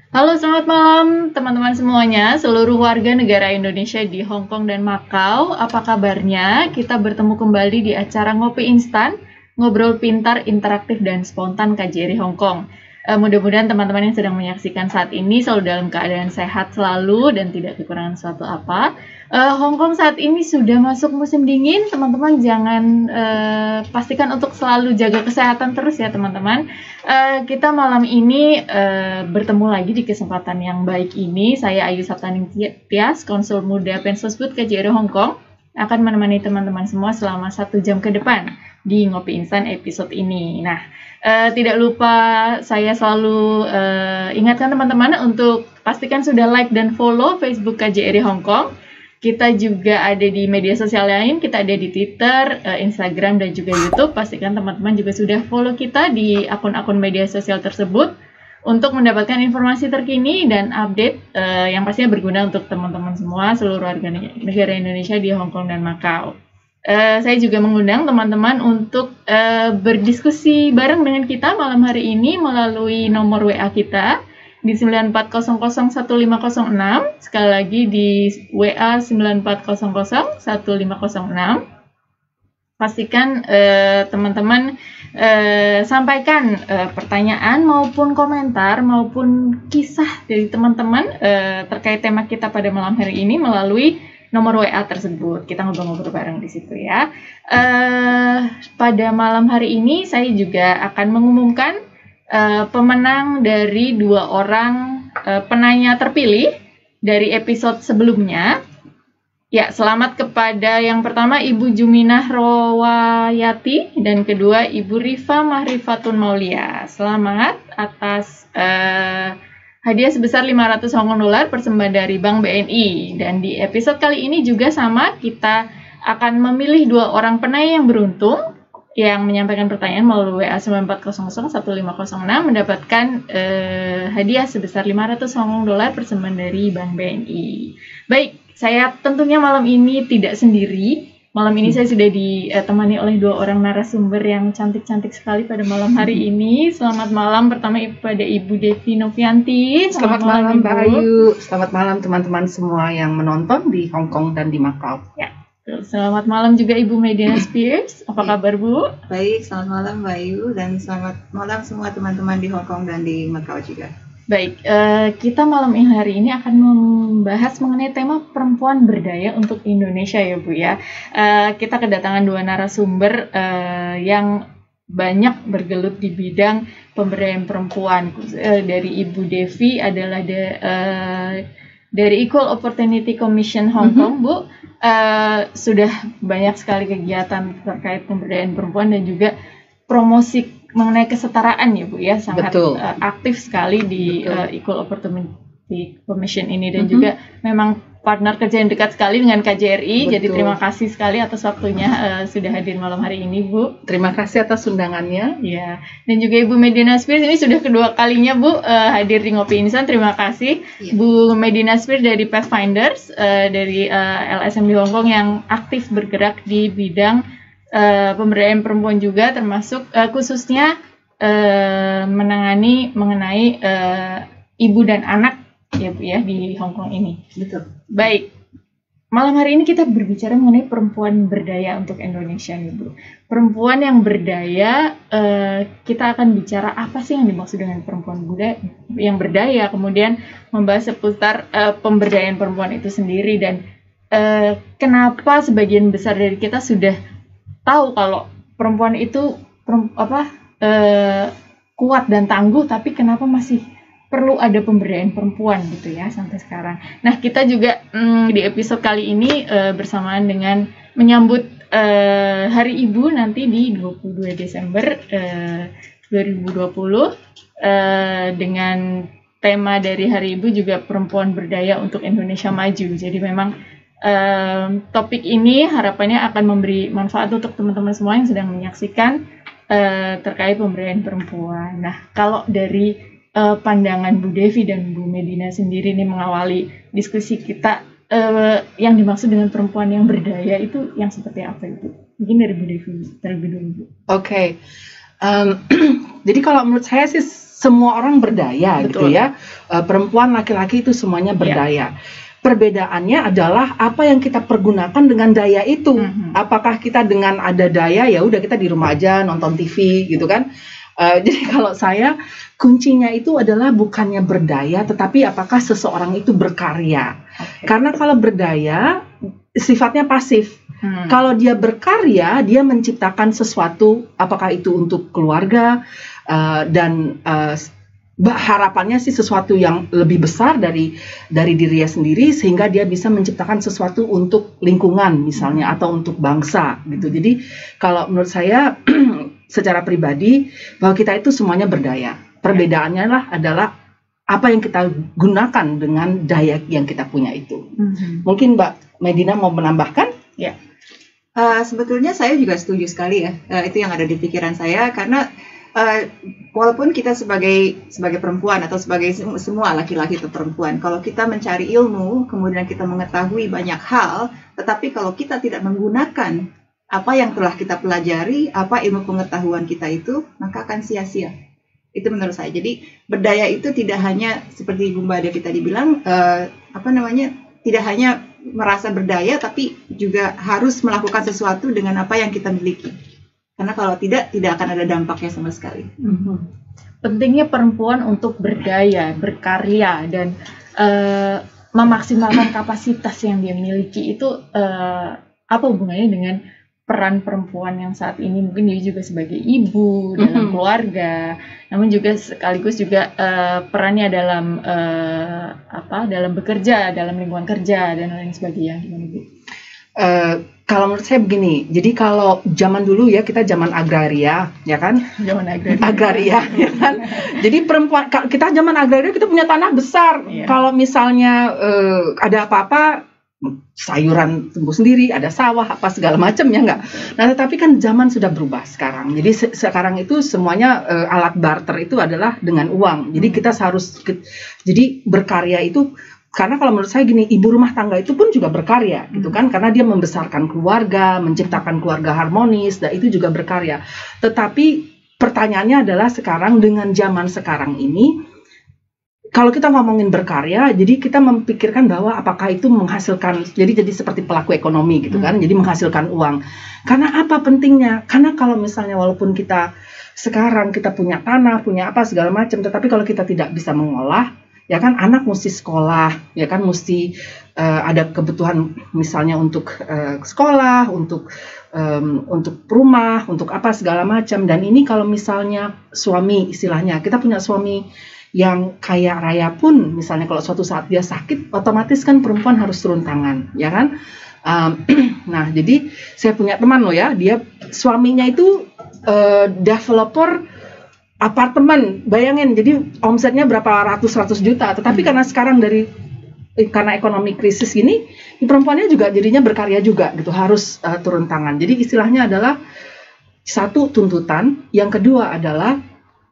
Halo, selamat malam teman-teman semuanya, seluruh warga negara Indonesia di Hong Kong dan Makau. Apa kabarnya? Kita bertemu kembali di acara Ngopi Instan, ngobrol pintar, interaktif, dan spontan KJRI Hong Kong. Mudah-mudahan teman-teman yang sedang menyaksikan saat ini selalu dalam keadaan sehat selalu dan tidak kekurangan suatu apa. Hong Kong saat ini sudah masuk musim dingin, teman-teman jangan pastikan untuk selalu jaga kesehatan terus ya teman-teman. Kita malam ini bertemu lagi di kesempatan yang baik ini. Saya Ayu Saptaning Tias, Konsul Muda Pensosbud KJRI Hong Kong, akan menemani teman-teman semua selama 1 jam ke depan di Ngopi Instan episode ini. Nah, tidak lupa saya selalu ingatkan teman-teman untuk pastikan sudah like dan follow Facebook KJRI Hong Kong. Kita juga ada di media sosial lain, kita ada di Twitter, Instagram, dan juga YouTube. Pastikan teman-teman juga sudah follow kita di akun-akun media sosial tersebut untuk mendapatkan informasi terkini dan update yang pastinya berguna untuk teman-teman semua, seluruh warga negara Indonesia di Hong Kong dan Makau. Saya juga mengundang teman-teman untuk berdiskusi bareng dengan kita malam hari ini melalui nomor WA kita di 94001506, sekali lagi di WA 94001506. Pastikan teman-teman sampaikan pertanyaan maupun komentar maupun kisah dari teman-teman terkait tema kita pada malam hari ini melalui nomor WA tersebut. Kita ngobrol-ngobrol bareng di situ ya. Pada malam hari ini saya juga akan mengumumkan pemenang dari 2 orang penanya terpilih dari episode sebelumnya. Ya, selamat kepada yang pertama Ibu Juminah Rowayati dan kedua Ibu Rifa Mahrifatun Maulia. Selamat atas hadiah sebesar 500 Hong Kong dollar persembahan dari Bank BNI. Dan di episode kali ini juga sama, kita akan memilih 2 orang penanya yang beruntung yang menyampaikan pertanyaan melalui WA 94001506 mendapatkan hadiah sebesar 500 Hong Kong dollar persembahan dari Bank BNI. Baik, saya tentunya malam ini tidak sendiri. Malam ini saya sudah ditemani oleh 2 orang narasumber yang cantik-cantik sekali pada malam hari ini. Selamat malam pertama pada Ibu Devi Novianti. Selamat malam Mbak Ayu. Selamat malam teman-teman semua yang menonton di Hong Kong dan di Makau. Ya. Selamat malam juga Ibu Medina Spears. Apa kabar Bu? Baik, selamat malam Mbak Ayu dan selamat malam semua teman-teman di Hong Kong dan di Macau juga. Baik, kita malam hari ini akan membahas mengenai tema perempuan berdaya untuk Indonesia ya Bu ya. Kita kedatangan 2 narasumber yang banyak bergelut di bidang pemberdayaan perempuan. Dari Ibu Devi adalah dari Equal Opportunity Commission Hong Kong, Bu. Sudah banyak sekali kegiatan terkait pemberdayaan perempuan dan juga promosi mengenai kesetaraan ya Bu ya, sangat aktif sekali di Equal Opportunity Commission ini dan juga memang partner kerja yang dekat sekali dengan KJRI. Jadi terima kasih sekali atas waktunya sudah hadir malam hari ini Bu. Terima kasih atas undangannya. Ya, dan juga Ibu Medina Spears ini sudah kedua kalinya Bu hadir di Ngopi Instan. Terima kasih Bu Medina Spears dari Pathfinders dari LSM di Hong Kong yang aktif bergerak di bidang pemberdayaan perempuan juga, termasuk khususnya menangani mengenai ibu dan anak ya Bu ya di Hong Kong ini. Betul. Baik, malam hari ini kita berbicara mengenai perempuan berdaya untuk Indonesia nih Bu. Perempuan yang berdaya, kita akan bicara apa sih yang dimaksud dengan perempuan yang berdaya, kemudian membahas seputar pemberdayaan perempuan itu sendiri dan kenapa sebagian besar dari kita sudah tahu kalau perempuan itu kuat dan tangguh, tapi kenapa masih perlu ada pemberdayaan perempuan gitu ya sampai sekarang. Nah, kita juga di episode kali ini bersamaan dengan menyambut Hari Ibu nanti di 22 Desember 2020 dengan tema dari Hari Ibu juga perempuan berdaya untuk Indonesia maju. Jadi memang topik ini harapannya akan memberi manfaat untuk teman-teman semua yang sedang menyaksikan terkait pemberdayaan perempuan. Nah, kalau dari pandangan Bu Devi dan Bu Medina sendiri nih mengawali diskusi kita, yang dimaksud dengan perempuan yang berdaya itu yang seperti apa itu? Mungkin dari Bu Devi terlebih dulu. Oke. Jadi kalau menurut saya sih semua orang berdaya gitu Betul. ya. Perempuan, laki-laki itu semuanya berdaya. Perbedaannya adalah apa yang kita pergunakan dengan daya itu. Apakah kita dengan ada daya ya udah kita di rumah aja nonton TV gitu kan. Jadi kalau saya kuncinya itu adalah bukannya berdaya, tetapi apakah seseorang itu berkarya. Karena kalau berdaya sifatnya pasif. Kalau dia berkarya, dia menciptakan sesuatu, apakah itu untuk keluarga dan harapannya sih sesuatu yang lebih besar dari dirinya sendiri, sehingga dia bisa menciptakan sesuatu untuk lingkungan misalnya atau untuk bangsa gitu. Jadi kalau menurut saya secara pribadi bahwa kita itu semuanya berdaya. Perbedaannya adalah apa yang kita gunakan dengan daya yang kita punya itu. Mungkin Mbak Medina mau menambahkan? Ya. Sebetulnya saya juga setuju sekali ya. Itu yang ada di pikiran saya, karena walaupun kita sebagai perempuan atau sebagai semua laki-laki atau perempuan, kalau kita mencari ilmu, kemudian kita mengetahui banyak hal, tetapi kalau kita tidak menggunakan apa yang telah kita pelajari, apa ilmu pengetahuan kita itu, maka akan sia-sia. Itu menurut saya. Jadi berdaya itu tidak hanya seperti Ibu Mbak Devi tadi bilang, tidak hanya merasa berdaya, tapi juga harus melakukan sesuatu dengan apa yang kita miliki. Karena kalau tidak akan ada dampaknya sama sekali. Pentingnya perempuan untuk berdaya, berkarya, dan memaksimalkan kapasitas yang dia miliki itu apa hubungannya dengan peran perempuan yang saat ini mungkin dia juga sebagai ibu dalam keluarga, namun juga sekaligus juga perannya dalam dalam bekerja, dalam lingkungan kerja dan lain sebagainya. Gimana Bu? Kalau menurut saya begini, jadi kalau zaman dulu ya kita zaman agraria, ya kan? Zaman agraria, ya kan? Jadi perempuan, kita zaman agraria kita punya tanah besar. Iya. Kalau misalnya ada apa-apa, sayuran tumbuh sendiri, ada sawah, apa segala macam ya enggak. Nah, tetapi kan zaman sudah berubah sekarang. Jadi sekarang itu semuanya alat barter itu adalah dengan uang. Jadi kita jadi berkarya itu. Karena kalau menurut saya gini, ibu rumah tangga itu pun juga berkarya gitu kan, karena dia membesarkan keluarga, menciptakan keluarga harmonis, dan itu juga berkarya. Tetapi pertanyaannya adalah sekarang dengan zaman sekarang ini, kalau kita ngomongin berkarya, jadi kita memikirkan bahwa apakah itu menghasilkan, jadi seperti pelaku ekonomi gitu kan, jadi menghasilkan uang. Karena apa pentingnya? Karena kalau misalnya walaupun kita sekarang kita punya tanah, punya apa segala macam, tetapi kalau kita tidak bisa mengolah, ya kan anak mesti sekolah, ya kan mesti ada kebutuhan misalnya untuk sekolah, untuk rumah, untuk apa segala macam. Dan ini kalau misalnya suami, istilahnya kita punya suami yang kaya raya pun, misalnya kalau suatu saat dia sakit, otomatis kan perempuan harus turun tangan, ya kan? Nah, jadi saya punya teman loh ya, dia suaminya itu developer apartemen, bayangin, jadi omsetnya berapa ratus juta, tetapi karena sekarang karena ekonomi krisis gini, perempuannya juga jadinya berkarya juga gitu, harus turun tangan. Jadi istilahnya adalah satu tuntutan, yang kedua adalah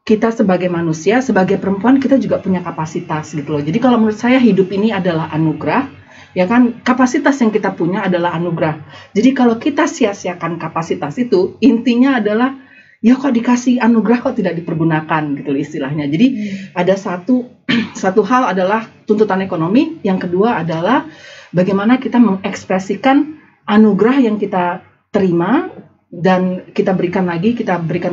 kita sebagai manusia, sebagai perempuan kita juga punya kapasitas gitu loh. Jadi kalau menurut saya hidup ini adalah anugerah, ya kan, kapasitas yang kita punya adalah anugerah. Jadi kalau kita sia-siakan kapasitas itu, intinya adalah ya kok dikasih anugerah kok tidak dipergunakan gitu istilahnya. Jadi ada satu hal adalah tuntutan ekonomi, yang kedua adalah bagaimana kita mengekspresikan anugerah yang kita terima dan kita berikan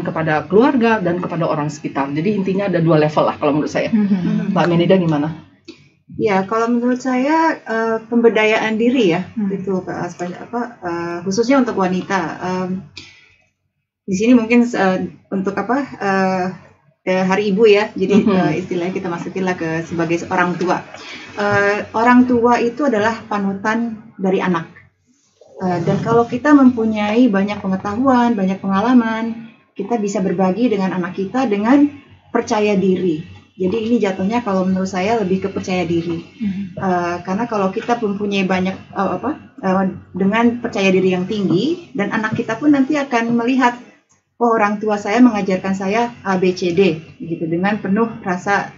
kepada keluarga dan kepada orang sekitar. Jadi intinya ada dua level lah kalau menurut saya. Mbak Menida gimana? Ya, kalau menurut saya pemberdayaan diri ya, itu khususnya untuk wanita. Di sini mungkin untuk Hari Ibu ya, jadi istilahnya kita masukinlah sebagai orang tua. Orang tua itu adalah panutan dari anak. Dan kalau kita mempunyai banyak pengetahuan, banyak pengalaman, kita bisa berbagi dengan anak kita dengan percaya diri. Jadi ini jatuhnya kalau menurut saya lebih ke percaya diri. Karena kalau kita mempunyai banyak dengan percaya diri yang tinggi, dan anak kita pun nanti akan melihat, oh orang tua saya mengajarkan saya A, B, C, D gitu, dengan penuh rasa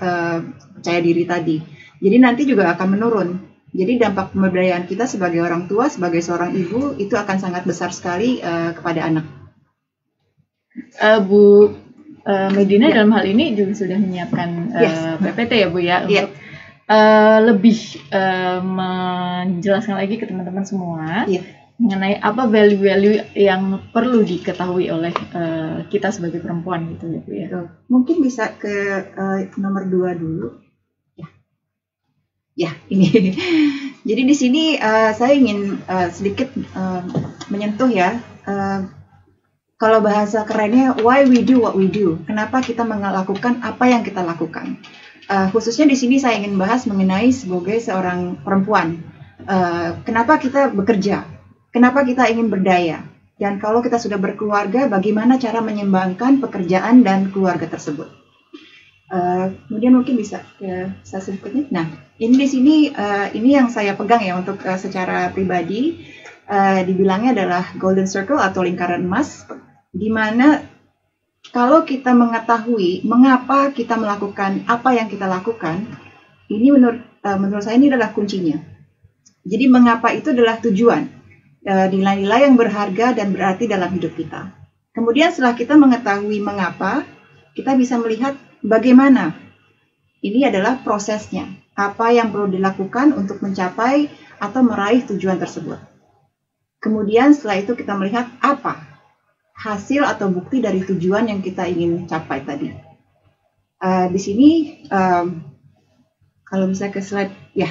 percaya diri tadi. Jadi nanti juga akan menurun. Jadi dampak pemberdayaan kita sebagai orang tua, sebagai seorang ibu, itu akan sangat besar sekali kepada anak. Bu Medina Ya. dalam hal ini juga sudah menyiapkan Yes. PPT ya Bu ya, Iya. untuk lebih menjelaskan lagi ke teman-teman semua Iya. mengenai apa value-value yang perlu diketahui oleh kita sebagai perempuan gitu ya Bu ya. Betul. Mungkin bisa ke nomor 2 dulu. Ya, ini. Jadi di sini saya ingin sedikit menyentuh ya. Kalau bahasa kerennya, why we do what we do. Kenapa kita melakukan apa yang kita lakukan. Khususnya di sini saya ingin bahas mengenai sebagai seorang perempuan. Kenapa kita bekerja? Kenapa kita ingin berdaya? Dan kalau kita sudah berkeluarga, bagaimana cara menyeimbangkan pekerjaan dan keluarga tersebut? Kemudian mungkin bisa ke slide berikutnya. Nah, ini di sini ini yang saya pegang ya untuk secara pribadi, dibilangnya adalah golden circle atau lingkaran emas, di mana kalau kita mengetahui mengapa kita melakukan apa yang kita lakukan, ini menurut saya ini adalah kuncinya. Jadi mengapa itu adalah tujuan, nilai-nilai yang berharga dan berarti dalam hidup kita. Kemudian setelah kita mengetahui mengapa, kita bisa melihat bagaimana. Ini adalah prosesnya. Apa yang perlu dilakukan untuk mencapai atau meraih tujuan tersebut. Kemudian setelah itu kita melihat apa hasil atau bukti dari tujuan yang kita ingin capai tadi. Di sini, kalau misalnya ke slide, ya,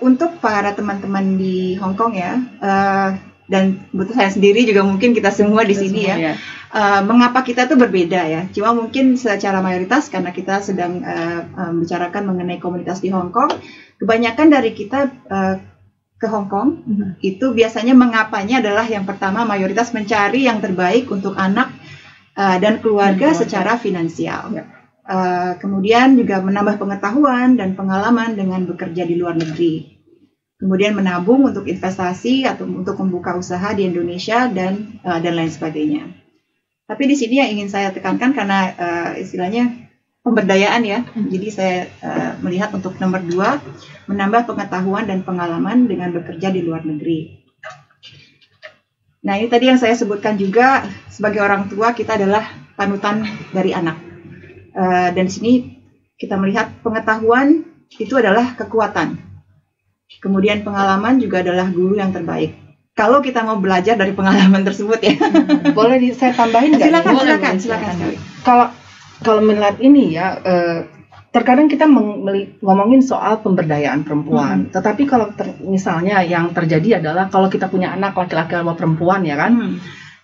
untuk para teman-teman di Hong Kong ya, dan betul saya sendiri juga mungkin kita semua di sini ya. Mengapa kita itu berbeda ya? Cuma mungkin secara mayoritas karena kita sedang membicarakan mengenai komunitas di Hong Kong, kebanyakan dari kita ke Hong Kong itu biasanya mengapanya adalah yang pertama mayoritas mencari yang terbaik untuk anak dan keluarga secara finansial. Kemudian juga menambah pengetahuan dan pengalaman dengan bekerja di luar negeri. Kemudian menabung untuk investasi atau untuk membuka usaha di Indonesia dan lain sebagainya. Tapi di sini yang ingin saya tekankan karena istilahnya pemberdayaan ya. Jadi saya melihat untuk nomor 2, menambah pengetahuan dan pengalaman dengan bekerja di luar negeri. Nah ini tadi yang saya sebutkan juga, sebagai orang tua kita adalah panutan dari anak. Dan di sini kita melihat pengetahuan itu adalah kekuatan. Kemudian pengalaman juga adalah guru yang terbaik. Kalau kita mau belajar dari pengalaman tersebut ya. Boleh saya tambahin nggak? Silakan. Kalau melihat ini ya, terkadang kita ngomongin soal pemberdayaan perempuan. Tetapi kalau misalnya yang terjadi adalah kalau kita punya anak laki-laki atau perempuan ya kan.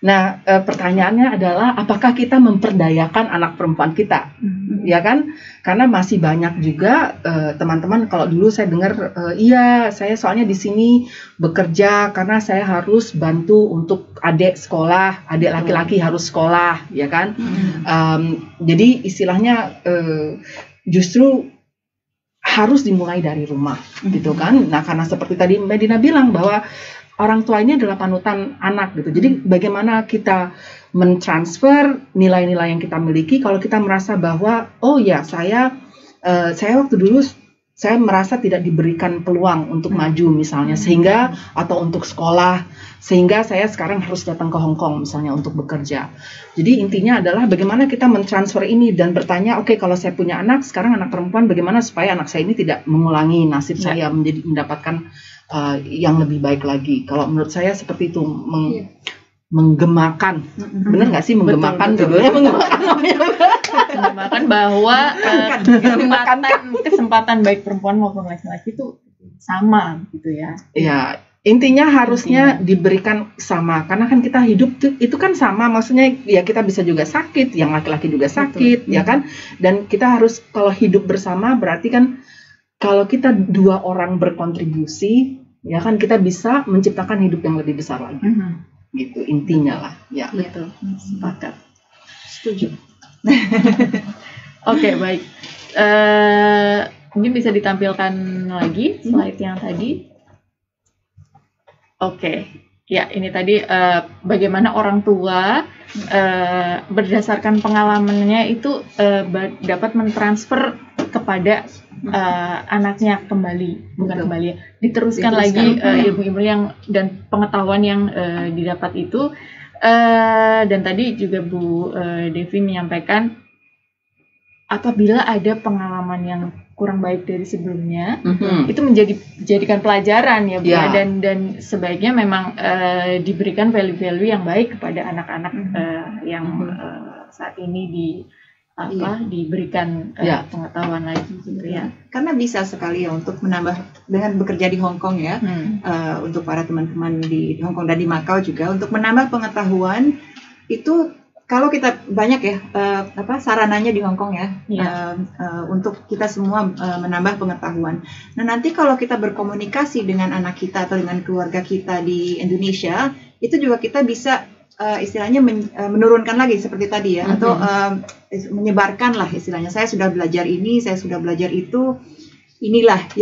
Nah, pertanyaannya adalah apakah kita memperdayakan anak perempuan kita? Ya kan? Karena masih banyak juga teman-teman, kalau dulu saya dengar, iya saya soalnya di sini bekerja karena saya harus bantu untuk adik sekolah, adik laki-laki harus sekolah, ya kan? Jadi istilahnya justru harus dimulai dari rumah, gitu kan? Nah, karena seperti tadi Medina bilang bahwa orang tua ini adalah panutan anak gitu. Jadi bagaimana kita mentransfer nilai-nilai yang kita miliki kalau kita merasa bahwa oh ya saya waktu dulu saya merasa tidak diberikan peluang untuk maju misalnya sehingga atau untuk sekolah sehingga saya sekarang harus datang ke Hong Kong misalnya untuk bekerja. Jadi intinya adalah bagaimana kita mentransfer ini dan bertanya oke, kalau saya punya anak sekarang anak perempuan bagaimana supaya anak saya ini tidak mengulangi nasib saya mendapatkan yang lebih baik lagi. Kalau menurut saya seperti itu menggemakan, benar nggak sih menggemakan? Menggemakan bahwa kesempatan baik perempuan maupun laki-laki itu sama gitu ya. Ya, intinya harusnya diberikan sama karena kan kita hidup itu kan sama, maksudnya ya kita bisa juga sakit, yang laki-laki juga sakit, ya kan? Dan kita harus kalau hidup bersama berarti kan kalau kita 2 orang berkontribusi, ya kan kita bisa menciptakan hidup yang lebih besar lagi. Gitu intinya lah. Ya. Betul. Sepakat. Setuju. Oke, baik. Mungkin bisa ditampilkan lagi slide yang tadi. Oke. Ya, ini tadi bagaimana orang tua berdasarkan pengalamannya itu dapat mentransfer kepada anaknya kembali, bukan kembali ya, diteruskan lagi ilmu-ilmu yang dan pengetahuan yang didapat itu Dan tadi juga Bu Devi menyampaikan apabila ada pengalaman yang kurang baik dari sebelumnya, itu dijadikan pelajaran ya Bu, dan sebaiknya memang diberikan value-value yang baik kepada anak-anak yang saat ini diberikan pengetahuan lagi gitu ya. Karena bisa sekali ya untuk menambah dengan bekerja di Hong Kong ya, untuk para teman-teman di Hong Kong dan di Macau juga untuk menambah pengetahuan itu. Kalau kita banyak ya sarananya di Hong Kong ya, untuk kita semua menambah pengetahuan. Nah nanti kalau kita berkomunikasi dengan anak kita atau dengan keluarga kita di Indonesia, itu juga kita bisa istilahnya menurunkan lagi seperti tadi ya, atau menyebarkan lah istilahnya. Saya sudah belajar ini, saya sudah belajar itu. Inilah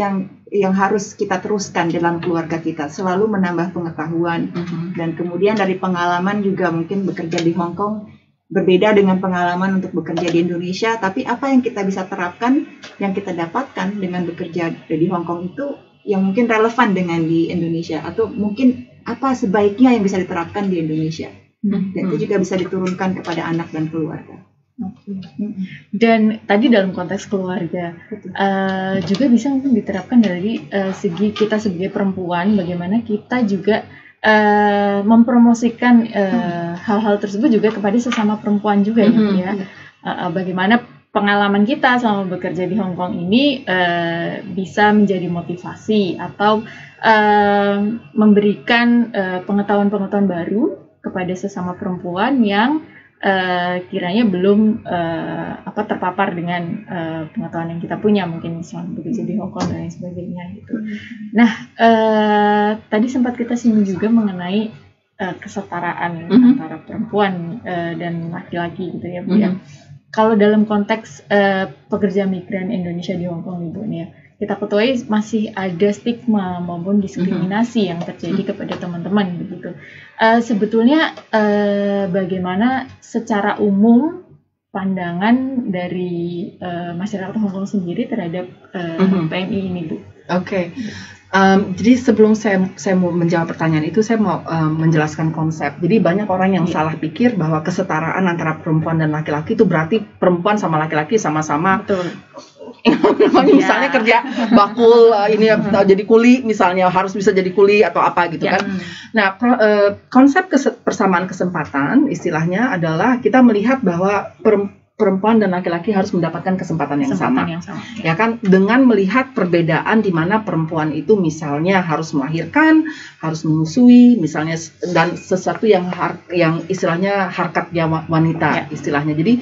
yang harus kita teruskan dalam keluarga kita, selalu menambah pengetahuan. Dan kemudian dari pengalaman juga mungkin bekerja di Hong Kong berbeda dengan pengalaman untuk bekerja di Indonesia, tapi apa yang kita bisa terapkan, yang kita dapatkan dengan bekerja di Hong Kong itu yang mungkin relevan dengan di Indonesia, atau mungkin apa sebaiknya yang bisa diterapkan di Indonesia. Dan itu juga bisa diturunkan kepada anak dan keluarga. Dan tadi dalam konteks keluarga juga bisa mungkin diterapkan dari segi kita sebagai perempuan, bagaimana kita juga mempromosikan hal-hal tersebut juga kepada sesama perempuan juga ya. Bagaimana pengalaman kita selama bekerja di Hong Kong ini bisa menjadi motivasi atau memberikan pengetahuan-pengetahuan baru kepada sesama perempuan yang kiranya belum terpapar dengan pengetahuan yang kita punya, mungkin selama bekerja di Hong Kong dan lain sebagainya gitu. Nah, tadi sempat kita singgung juga mengenai kesetaraan antara perempuan dan laki-laki gitu ya Bu ya. Kalau dalam konteks pekerja migran Indonesia di Hong Kong Ibu nih ya, kita ketahui masih ada stigma maupun diskriminasi yang terjadi kepada teman-teman begitu. Sebetulnya bagaimana secara umum pandangan dari masyarakat Hong Kong sendiri terhadap PMI ini Bu? Oke. Jadi sebelum saya mau menjawab pertanyaan itu, saya mau menjelaskan konsep. Jadi banyak orang yang salah pikir bahwa kesetaraan antara perempuan dan laki-laki itu berarti perempuan sama laki-laki sama-sama. Betul. Misalnya kerja bakul jadi kuli, misalnya harus bisa jadi kuli atau apa gitu kan. Nah, konsep persamaan kesempatan istilahnya adalah kita melihat bahwa perempuan dan laki-laki harus mendapatkan kesempatan yang sama. Ya kan, dengan melihat perbedaan di mana perempuan itu misalnya harus melahirkan, harus menyusui misalnya, dan sesuatu yang istilahnya harkatnya wanita istilahnya. Jadi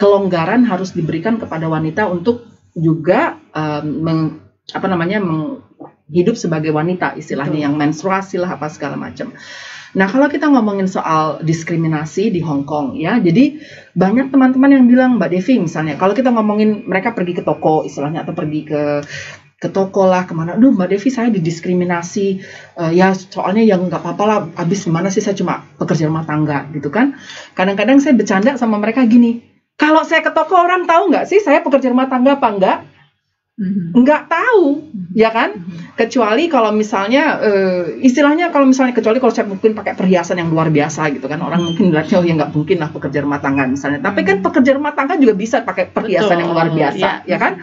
kelonggaran harus diberikan kepada wanita untuk juga hidup sebagai wanita istilahnya. Betul. Yang menstruasi lah apa segala macam. Nah, kalau kita ngomongin soal diskriminasi di Hong Kong ya, jadi banyak teman-teman yang bilang, Mbak Devi misalnya, kalau kita ngomongin mereka pergi ke toko istilahnya, atau pergi ke toko lah kemana, aduh Mbak Devi saya didiskriminasi, ya soalnya yang nggak apa-apa lah, abis gimana sih saya cuma pekerja rumah tangga gitu kan. Kadang-kadang saya bercanda sama mereka gini, kalau saya ke toko orang tahu nggak sih saya pekerja rumah tangga apa enggak? Nggak tahu, ya kan? Kecuali kalau misalnya istilahnya kalau saya mungkin pakai perhiasan yang luar biasa gitu kan, orang mungkin lihatnya ya nggak mungkin lah pekerja rumah tangga misalnya. Tapi kan pekerja rumah tangga juga bisa pakai perhiasan yang luar biasa, ya kan?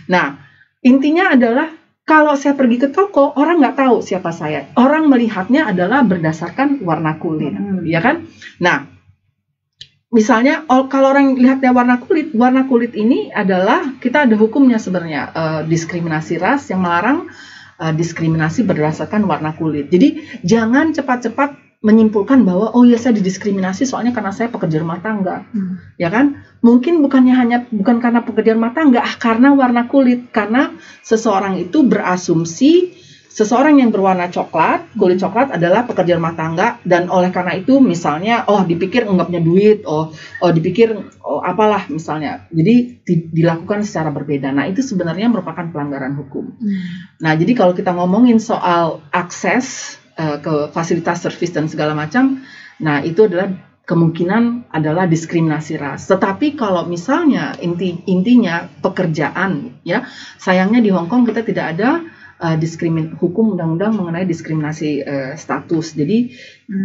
Nah, intinya adalah kalau saya pergi ke toko orang nggak tahu siapa saya. Orang melihatnya adalah berdasarkan warna kulit, ya kan? Nah, misalnya kalau orang lihatnya warna kulit ini adalah kita ada hukumnya sebenarnya, diskriminasi ras yang melarang diskriminasi berdasarkan warna kulit. Jadi jangan cepat-cepat menyimpulkan bahwa oh ya saya didiskriminasi soalnya karena saya pekerja rumah tangga, ya kan? Mungkin bukan karena pekerja rumah tangga, karena warna kulit, karena seseorang itu berasumsi seseorang yang berwarna coklat, kulit coklat adalah pekerja rumah tangga, dan oleh karena itu misalnya dipikir nggak punya duit, dipikir apalah misalnya. Jadi dilakukan secara berbeda. Nah, itu sebenarnya merupakan pelanggaran hukum. Nah, jadi kalau kita ngomongin soal akses ke fasilitas servis dan segala macam, nah itu adalah kemungkinan adalah diskriminasi ras. Tetapi kalau misalnya intinya pekerjaan, ya sayangnya di Hong Kong kita tidak ada hukum undang-undang mengenai diskriminasi status. Jadi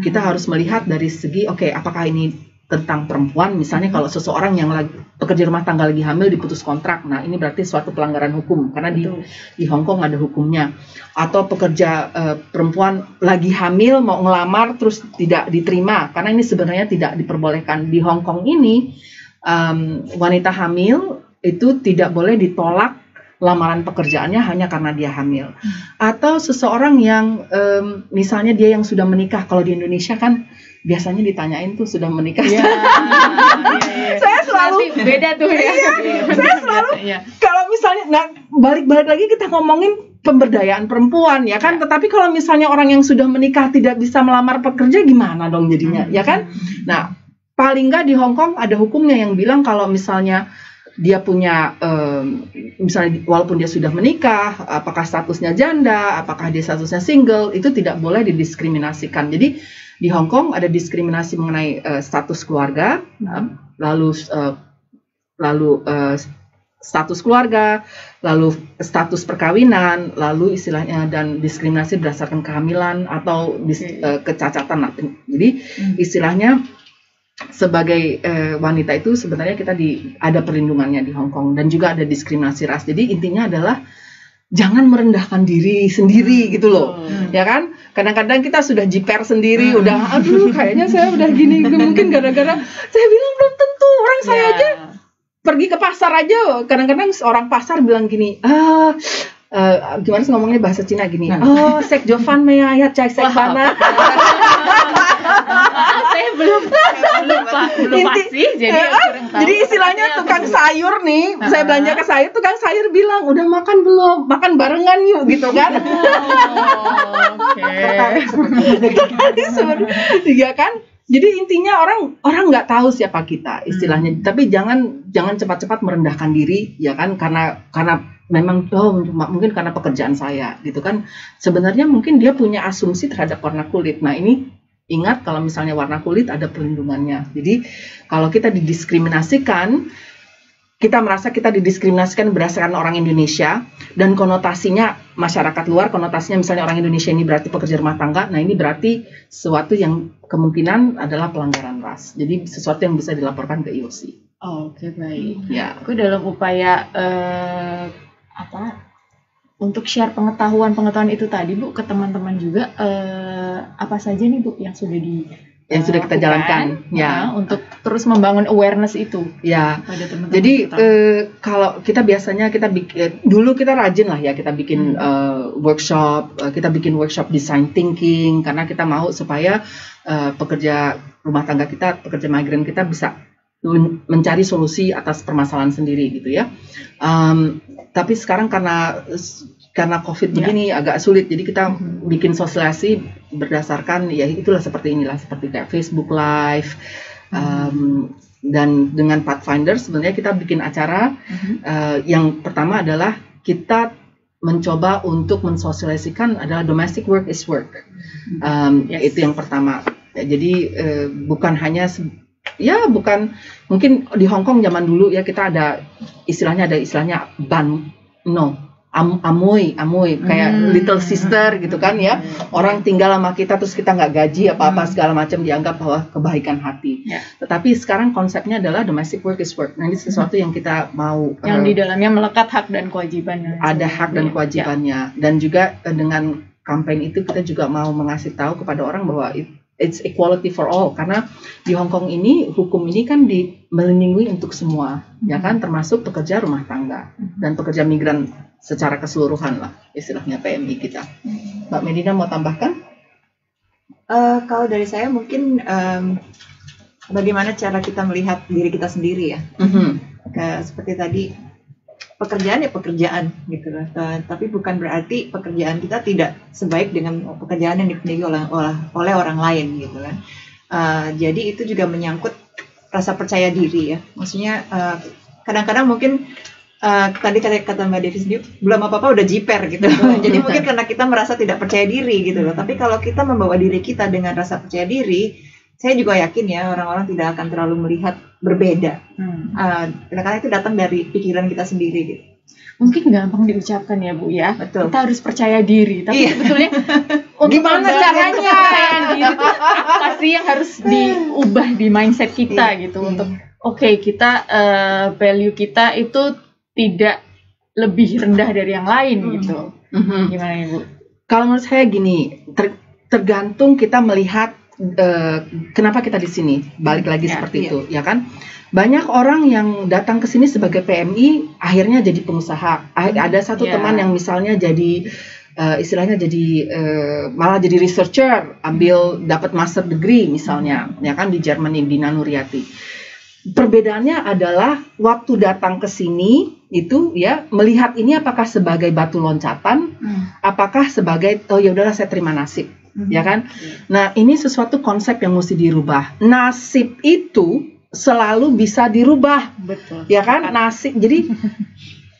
kita harus melihat dari segi apakah ini tentang perempuan, misalnya kalau seseorang yang lagi pekerja rumah tangga lagi hamil diputus kontrak, nah ini berarti suatu pelanggaran hukum karena di Hong Kong ada hukumnya. Atau pekerja perempuan lagi hamil mau ngelamar terus tidak diterima karena ini sebenarnya tidak diperbolehkan. Di Hong Kong ini wanita hamil itu tidak boleh ditolak lamaran pekerjaannya hanya karena dia hamil. Atau seseorang yang misalnya dia yang sudah menikah, kalau di Indonesia kan biasanya ditanyain tuh sudah menikah. Ya. Saya selalu beda tuh ya. Saya selalu kalau misalnya balik lagi kita ngomongin pemberdayaan perempuan ya kan, tetapi kalau misalnya orang yang sudah menikah tidak bisa melamar pekerja gimana dong jadinya, ya kan? Nah, paling nggak di Hong Kong ada hukumnya yang bilang kalau misalnya dia punya misalnya walaupun dia sudah menikah, apakah statusnya janda, apakah dia statusnya single, itu tidak boleh didiskriminasikan. Jadi di Hong Kong ada diskriminasi mengenai status keluarga, lalu status keluarga, lalu status perkawinan, lalu istilahnya dan diskriminasi berdasarkan kehamilan atau kecacatan. Jadi istilahnya sebagai wanita itu sebenarnya kita ada perlindungannya di Hong Kong, dan juga ada diskriminasi ras. Jadi intinya adalah jangan merendahkan diri sendiri gitu loh, ya kan? Kadang-kadang kita sudah jiper sendiri, udah aduh kayaknya saya udah gini, mungkin gara-gara saya bilang belum tentu, orang saya aja pergi ke pasar aja, kadang-kadang orang pasar bilang gini, gimana sih ngomongnya bahasa Cina gini, sek Jovan Mea ya cek sek mana. Saya belum pasti, jadi istilahnya tukang sayur nih, saya belanja ke sayur, tukang sayur bilang udah makan belum, makan barengan yuk gitu kan. Iya kan. Jadi intinya orang nggak tahu siapa kita istilahnya, tapi jangan cepat-cepat merendahkan diri ya kan, karena memang mungkin karena pekerjaan saya gitu kan. Sebenarnya mungkin dia punya asumsi terhadap warna kulit. Nah ini ingat kalau misalnya warna kulit ada perlindungannya. Jadi kalau kita didiskriminasikan, kita merasa kita didiskriminasikan berdasarkan orang Indonesia, dan konotasinya masyarakat luar, konotasinya misalnya orang Indonesia ini berarti pekerja rumah tangga, nah ini berarti sesuatu yang kemungkinan adalah pelanggaran ras. Jadi sesuatu yang bisa dilaporkan ke IOC. Oke, baik. Ya. Aku dalam upaya untuk share pengetahuan itu tadi Bu ke teman-teman juga, apa saja nih Bu yang sudah kita jalankan ya untuk terus membangun awareness itu ya pada teman-teman. Jadi kalau kita biasanya dulu kita rajin lah ya, kita bikin workshop, kita bikin workshop design thinking karena kita mau supaya pekerja rumah tangga kita, pekerja migran kita bisa mencari solusi atas permasalahan sendiri gitu ya. Tapi sekarang karena COVID begini agak sulit, jadi kita bikin sosialisasi berdasarkan ya itulah seperti kayak Facebook Live, dan dengan Pathfinder sebenarnya kita bikin acara yang pertama adalah kita mencoba untuk mensosialisasikan adalah domestic work is work, itu yang pertama. Jadi bukan hanya bukan mungkin di Hong Kong zaman dulu ya kita ada istilahnya amoy kayak little sister gitu kan ya, orang tinggal sama kita terus kita nggak gaji apa segala macam, dianggap bahwa kebaikan hati. Tetapi sekarang konsepnya adalah domestic work is work. Nah ini sesuatu yang kita mau yang di dalamnya melekat hak dan kewajiban. Ada hak dan kewajibannya, dan juga dengan campaign itu kita juga mau mengasih tahu kepada orang bahwa it's equality for all, karena di Hong Kong ini hukum ini kan melindungi untuk semua, ya kan, termasuk pekerja rumah tangga dan pekerja migran secara keseluruhan lah istilahnya PMI kita. Mbak Medina mau tambahkan? Kalau dari saya mungkin bagaimana cara kita melihat diri kita sendiri ya. Seperti tadi pekerjaan ya pekerjaan gitu lah. Tapi bukan berarti pekerjaan kita tidak sebaik dengan pekerjaan yang dimiliki oleh orang lain gitu kan. Jadi itu juga menyangkut rasa percaya diri ya. Maksudnya kadang-kadang mungkin tadi kata Mbak Devi sendiri belum apa-apa udah jiper gitu. Jadi mungkin karena kita merasa tidak percaya diri gitu loh. Tapi kalau kita membawa diri kita dengan rasa percaya diri, saya juga yakin ya orang-orang tidak akan terlalu melihat berbeda. Karena itu datang dari pikiran kita sendiri gitu. mungkin gampang diucapkan ya Bu ya. Betul. Kita harus percaya diri. Tapi sebetulnya untuk Gimana caranya? kepercayaan diri itu apa sih yang harus diubah di mindset kita gitu untuk kita value kita itu tidak lebih rendah dari yang lain gitu. Gimana Ibu? Kalau menurut saya gini, tergantung kita melihat kenapa kita di sini. Balik lagi seperti itu, ya kan? Banyak orang yang datang ke sini sebagai PMI akhirnya jadi pengusaha. Ada satu teman yang misalnya jadi istilahnya jadi malah jadi researcher, dapat master degree misalnya, ya kan, di Germany, di Nanuriati. Perbedaannya adalah waktu datang ke sini itu ya melihat ini apakah sebagai batu loncatan, apakah sebagai ya udahlah saya terima nasib, ya kan? Nah, ini sesuatu konsep yang mesti dirubah. Nasib itu selalu bisa dirubah, betul, ya kan? Nasib. Jadi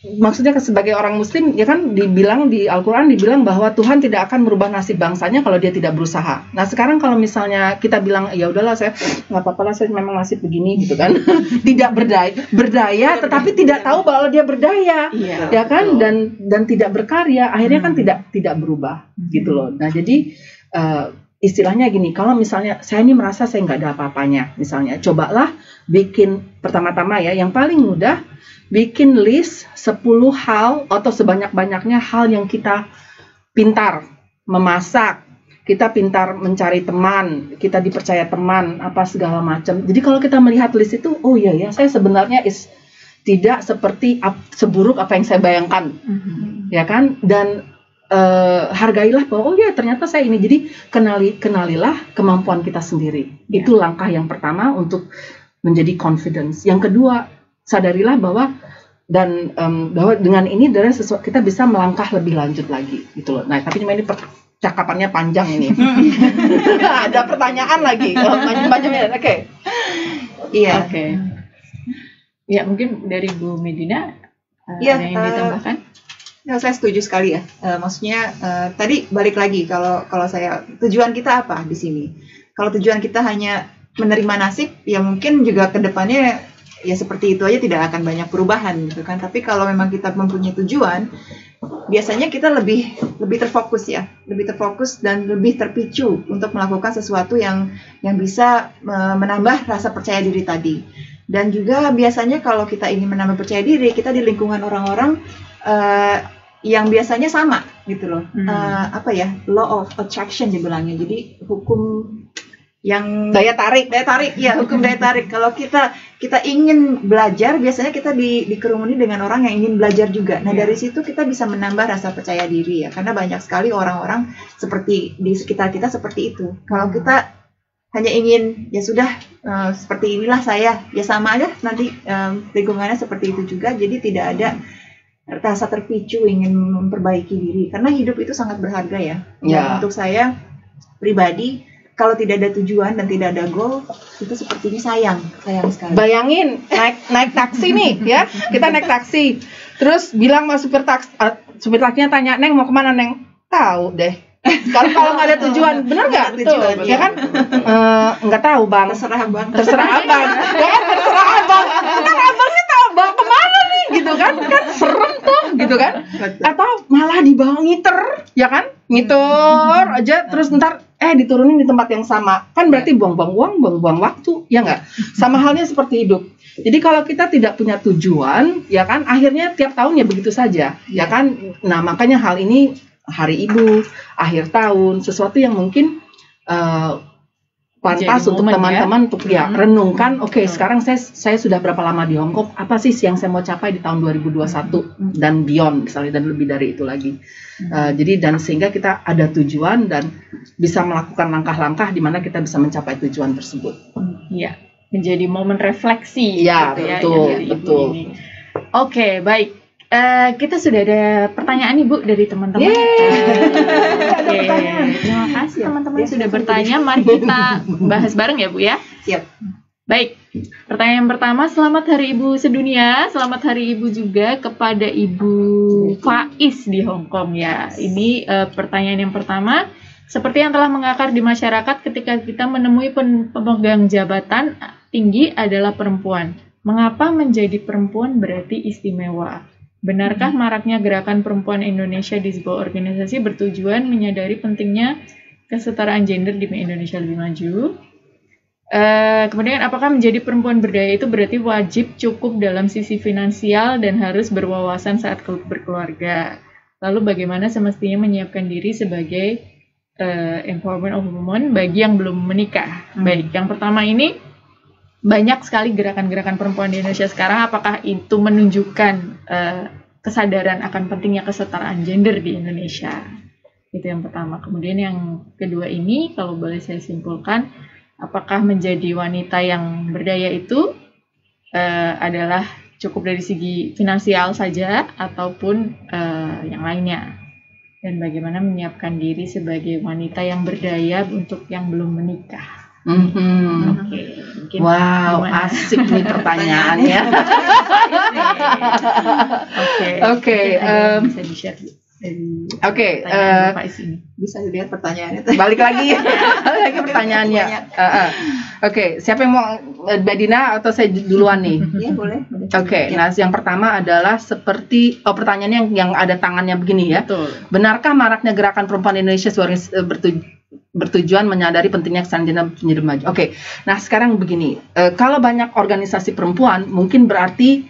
maksudnya sebagai orang Muslim, ya kan, dibilang di Al-Quran dibilang bahwa Tuhan tidak akan merubah nasib bangsanya kalau dia tidak berusaha. Nah, sekarang kalau misalnya kita bilang ya udahlah saya nggak apa-apa lah, saya memang nasib begini gitu kan, tidak berdaya, tetapi tidak tahu bahwa dia berdaya, ya kan, dan tidak berkarya, akhirnya kan tidak berubah gitu loh. Nah, jadi istilahnya gini, kalau misalnya saya ini merasa saya nggak ada apa-apanya, misalnya, cobalah bikin pertama-tama ya, yang paling mudah, bikin list 10 hal atau sebanyak-banyaknya hal yang kita pintar memasak, kita pintar mencari teman, kita dipercaya teman, apa segala macam. Jadi kalau kita melihat list itu, oh iya ya, saya sebenarnya tidak seperti seburuk apa yang saya bayangkan, ya kan, dan hargailah bahwa oh ya ternyata saya ini. Jadi kenalilah kemampuan kita sendiri. Itu langkah yang pertama untuk menjadi confidence. Yang kedua, sadarilah bahwa dengan ini dari sesuatu kita bisa melangkah lebih lanjut lagi gitu loh. Nah, tapi cuma ini percakapannya panjang ini. Ada pertanyaan lagi. Banyak. Oke. Iya. Oke. Ya, mungkin dari Bu Medina ada yang ditambahkan? Ya, saya setuju sekali ya. Maksudnya tadi balik lagi, kalau saya, tujuan kita apa di sini? Kalau tujuan kita hanya menerima nasib, ya mungkin juga ke depannya ya seperti itu aja, tidak akan banyak perubahan gitu kan. Tapi kalau memang kita mempunyai tujuan, biasanya kita lebih terfokus ya, lebih terfokus dan lebih terpicu untuk melakukan sesuatu yang bisa menambah rasa percaya diri tadi. Dan juga biasanya kalau kita ingin menambah percaya diri, kita di lingkungan orang-orang yang biasanya sama gitu loh. Law of attraction dibilangnya. Jadi hukum yang daya tarik ya, hukum daya tarik. Kalau kita ingin belajar, biasanya kita dikerumuni dengan orang yang ingin belajar juga. Nah, dari situ kita bisa menambah rasa percaya diri ya, karena banyak sekali orang-orang seperti di sekitar kita seperti itu. Kalau kita hanya ingin ya sudah seperti inilah saya, ya sama aja nanti lingkungannya seperti itu juga. Jadi tidak ada rasa terpicu ingin memperbaiki diri, karena hidup itu sangat berharga ya. Dan untuk saya pribadi, kalau tidak ada tujuan dan tidak ada goal, itu sepertinya sayang sekali. Bayangin naik taksi nih ya, kita naik taksi, terus bilang sama supir taksinya tanya, Neng mau kemana Neng? Tahu deh. Kalau nggak ada tujuan, benar nggak? Betul, ya kan? Nggak tahu bang. Terserah abang. Ya kan, terserah abang. Kan abangnya tahu bang kemana nih, gitu kan? Kan serem tuh, gitu kan? Atau malah dibawa ngiter, ya kan? Ngiter aja, terus ntar diturunin di tempat yang sama, kan berarti buang-buang uang, buang-buang waktu, ya nggak? Sama halnya seperti hidup. Jadi kalau kita tidak punya tujuan, ya kan, akhirnya tiap tahun ya begitu saja, ya kan? Nah, makanya hal ini Hari Ibu, akhir tahun, sesuatu yang mungkin pantas untuk teman-teman untuk renungkan. Oke, sekarang saya sudah berapa lama di Hong Kong? Apa sih yang saya mau capai di tahun 2021 dan beyond, misalnya, dan lebih dari itu lagi. Jadi dan sehingga kita ada tujuan dan bisa melakukan langkah-langkah di mana kita bisa mencapai tujuan tersebut. Iya, menjadi momen refleksi. Ya, gitu betul. Oke, baik. Kita sudah ada pertanyaan nih Bu dari teman-teman. Terima kasih teman-teman sudah bertanya. Mari kita bahas bareng ya Bu ya. Siap. Baik, pertanyaan yang pertama, selamat Hari Ibu sedunia. Selamat Hari Ibu juga kepada Ibu Faiz di Hong Kong ya. Ini pertanyaan yang pertama, seperti yang telah mengakar di masyarakat, ketika kita menemui pemegang jabatan tinggi adalah perempuan. Mengapa menjadi perempuan berarti istimewa? Benarkah maraknya gerakan perempuan Indonesia di sebuah organisasi bertujuan menyadari pentingnya kesetaraan gender di Indonesia lebih maju? Kemudian apakah menjadi perempuan berdaya itu berarti wajib cukup dalam sisi finansial dan harus berwawasan saat berkeluarga? Lalu bagaimana semestinya menyiapkan diri sebagai empowerment of women bagi yang belum menikah? Baik, yang pertama ini banyak sekali gerakan-gerakan perempuan di Indonesia sekarang. Apakah itu menunjukkan kesadaran akan pentingnya kesetaraan gender di Indonesia? Itu yang pertama. Kemudian yang kedua ini, kalau boleh saya simpulkan, apakah menjadi wanita yang berdaya itu adalah cukup dari segi finansial saja ataupun yang lainnya? Dan bagaimana menyiapkan diri sebagai wanita yang berdaya untuk yang belum menikah? Oke, wow, gimana? asik nih pertanyaannya. Oke, bisa di-share. Oke, Bisa dilihat pertanyaannya. balik lagi pertanyaannya. Oke, siapa yang mau, Mbak Dina atau saya duluan nih? Iya, boleh. Oke, nah yang pertama adalah seperti pertanyaannya yang ada tangannya begini ya. Betul. Benarkah maraknya gerakan perempuan Indonesia bertujuan menyadari pentingnya kesetaraan gender maju? Oke, nah sekarang begini, kalau banyak organisasi perempuan, mungkin berarti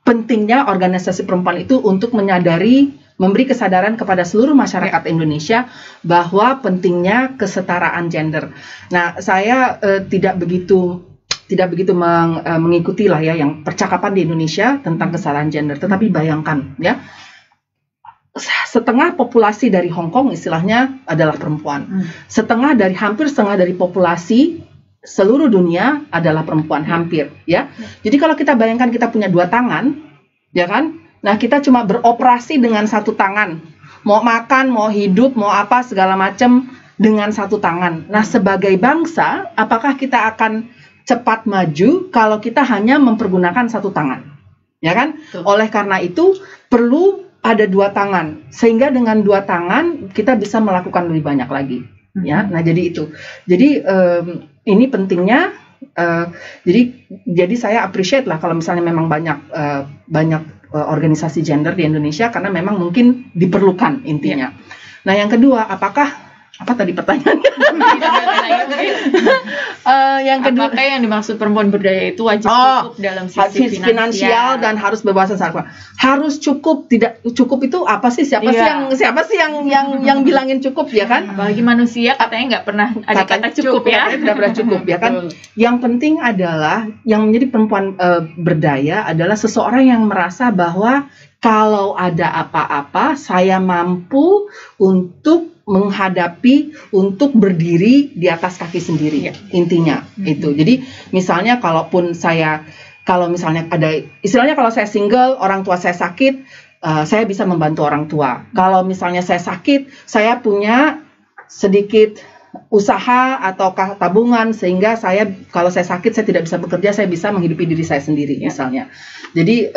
pentingnya organisasi perempuan itu untuk menyadari, memberi kesadaran kepada seluruh masyarakat Indonesia bahwa pentingnya kesetaraan gender. Nah, saya tidak begitu mengikuti lah ya yang percakapan di Indonesia tentang kesetaraan gender. Tetapi bayangkan ya, setengah populasi dari Hong Kong istilahnya adalah perempuan. Hampir setengah dari populasi seluruh dunia adalah perempuan, hampir ya. Jadi kalau kita bayangkan kita punya dua tangan, ya kan? Nah, kita cuma beroperasi dengan satu tangan. Mau makan, mau hidup, mau apa segala macam dengan satu tangan. Nah, sebagai bangsa, apakah kita akan cepat maju kalau kita hanya mempergunakan satu tangan? Ya kan? Oleh karena itu perlu ada dua tangan, sehingga dengan dua tangan kita bisa melakukan lebih banyak lagi. Ya, nah jadi itu. Jadi ini pentingnya. Jadi saya appreciate lah kalau misalnya memang banyak organisasi gender di Indonesia karena memang mungkin diperlukan intinya. Nah yang kedua, apa tadi pertanyaannya? Yang kedua, apakah yang dimaksud perempuan berdaya itu wajib cukup dalam sisi finansial dan harus berwawasan saat harus cukup? Tidak cukup itu apa sih? Siapa sih yang bilangin cukup, ya kan? Apalagi manusia katanya nggak pernah ada kata cukup ya. Tidak pernah cukup ya kan? Yang penting adalah yang menjadi perempuan berdaya adalah seseorang yang merasa bahwa kalau ada apa-apa saya mampu untuk menghadapi, untuk berdiri di atas kaki sendiri, intinya itu. Jadi misalnya kalau misalnya ada istilahnya, kalau saya single, orang tua saya sakit, saya bisa membantu orang tua. Kalau misalnya saya sakit, saya punya sedikit usaha atau tabungan sehingga kalau saya sakit saya tidak bisa bekerja, saya bisa menghidupi diri saya sendiri misalnya. Jadi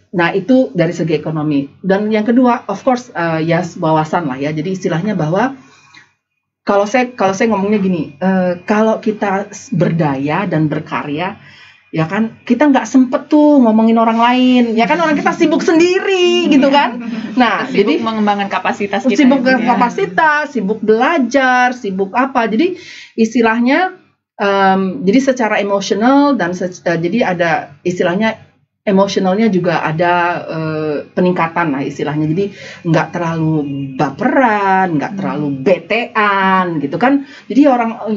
nah itu dari segi ekonomi. Dan yang kedua, of course, wawasan lah ya. Jadi istilahnya bahwa kalau saya ngomongnya gini, kalau kita berdaya dan berkarya, ya kan, kita nggak sempet tuh ngomongin orang lain, ya kan, orang kita sibuk sendiri gitu kan. Nah, sibuk jadi mengembangkan kapasitas kita. Sibuk kapasitas, sibuk belajar, sibuk apa. Jadi istilahnya, jadi secara emosional dan jadi ada istilahnya emosionalnya juga ada peningkatan lah istilahnya. Jadi nggak terlalu baperan, nggak terlalu betean gitu kan. Jadi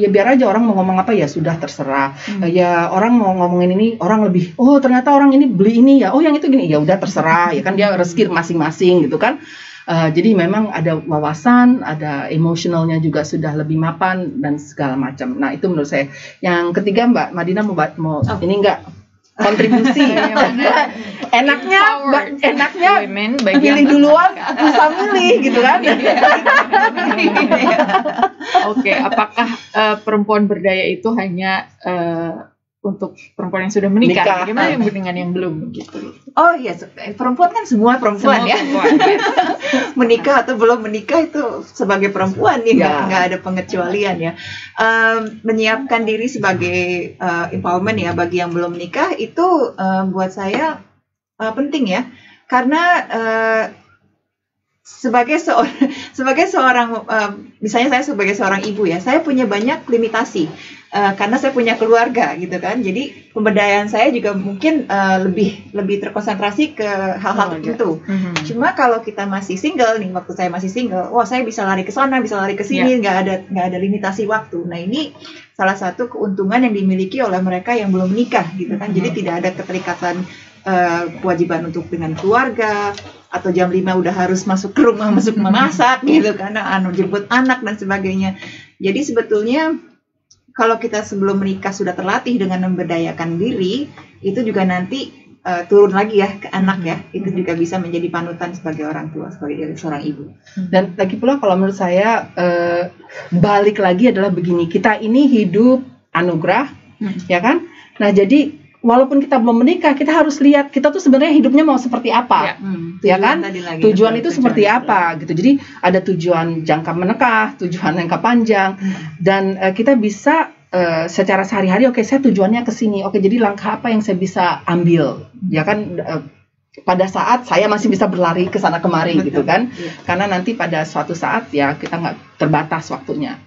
biar aja orang mau ngomong apa ya sudah terserah. Ya orang mau ngomongin ini, orang lebih ternyata orang ini beli ini ya, yang itu gini ya udah terserah ya kan, dia rezeki masing-masing gitu kan. Jadi memang ada wawasan, ada emosionalnya juga sudah lebih mapan dan segala macam. Nah itu menurut saya. Yang ketiga, Mbak Madina mau ini enggak kontribusi. enaknya pilih duluan, bisa milih gitu kan. Oke, apakah perempuan berdaya itu hanya untuk perempuan yang sudah menikah? Bagaimana dengan yang belum gitu? Oh iya, perempuan kan semua perempuan ya. Menikah atau belum menikah itu sebagai perempuan nih, nggak ada pengecualian ya. Menyiapkan diri sebagai empowerment ya bagi yang belum menikah itu buat saya penting ya. Karena sebagai seorang misalnya saya sebagai seorang ibu ya, saya punya banyak limitasi karena saya punya keluarga gitu kan. Jadi pemberdayaan saya juga mungkin lebih terkonsentrasi ke hal-hal tertentu. Cuma kalau kita masih single nih, waktu saya masih single, wah saya bisa lari ke sana, bisa lari ke sini, nggak ada limitasi waktu. Nah ini salah satu keuntungan yang dimiliki oleh mereka yang belum menikah gitu kan. Jadi tidak ada keterikatan kewajiban untuk dengan keluarga, atau jam 5 udah harus masuk ke rumah, masuk memasak gitu kan, jemput anak dan sebagainya. Jadi sebetulnya kalau kita sebelum menikah sudah terlatih dengan memberdayakan diri, itu juga nanti turun lagi ya ke anak ya, itu juga bisa menjadi panutan sebagai orang tua, sebagai seorang ibu. Dan lagi pula kalau menurut saya balik lagi adalah begini, kita ini hidup anugerah, ya kan? Nah jadi walaupun kita belum menikah, kita harus lihat kita tuh sebenarnya hidupnya mau seperti apa, ya kan? Tujuan itu seperti apa, gitu. Jadi ada tujuan jangka menengah, tujuan jangka panjang, dan kita bisa secara sehari-hari, oke, saya tujuannya ke sini, oke, jadi langkah apa yang saya bisa ambil, ya kan? Pada saat saya masih bisa berlari ke sana kemari, gitu kan? Karena nanti pada suatu saat ya kita nggak terbatas waktunya.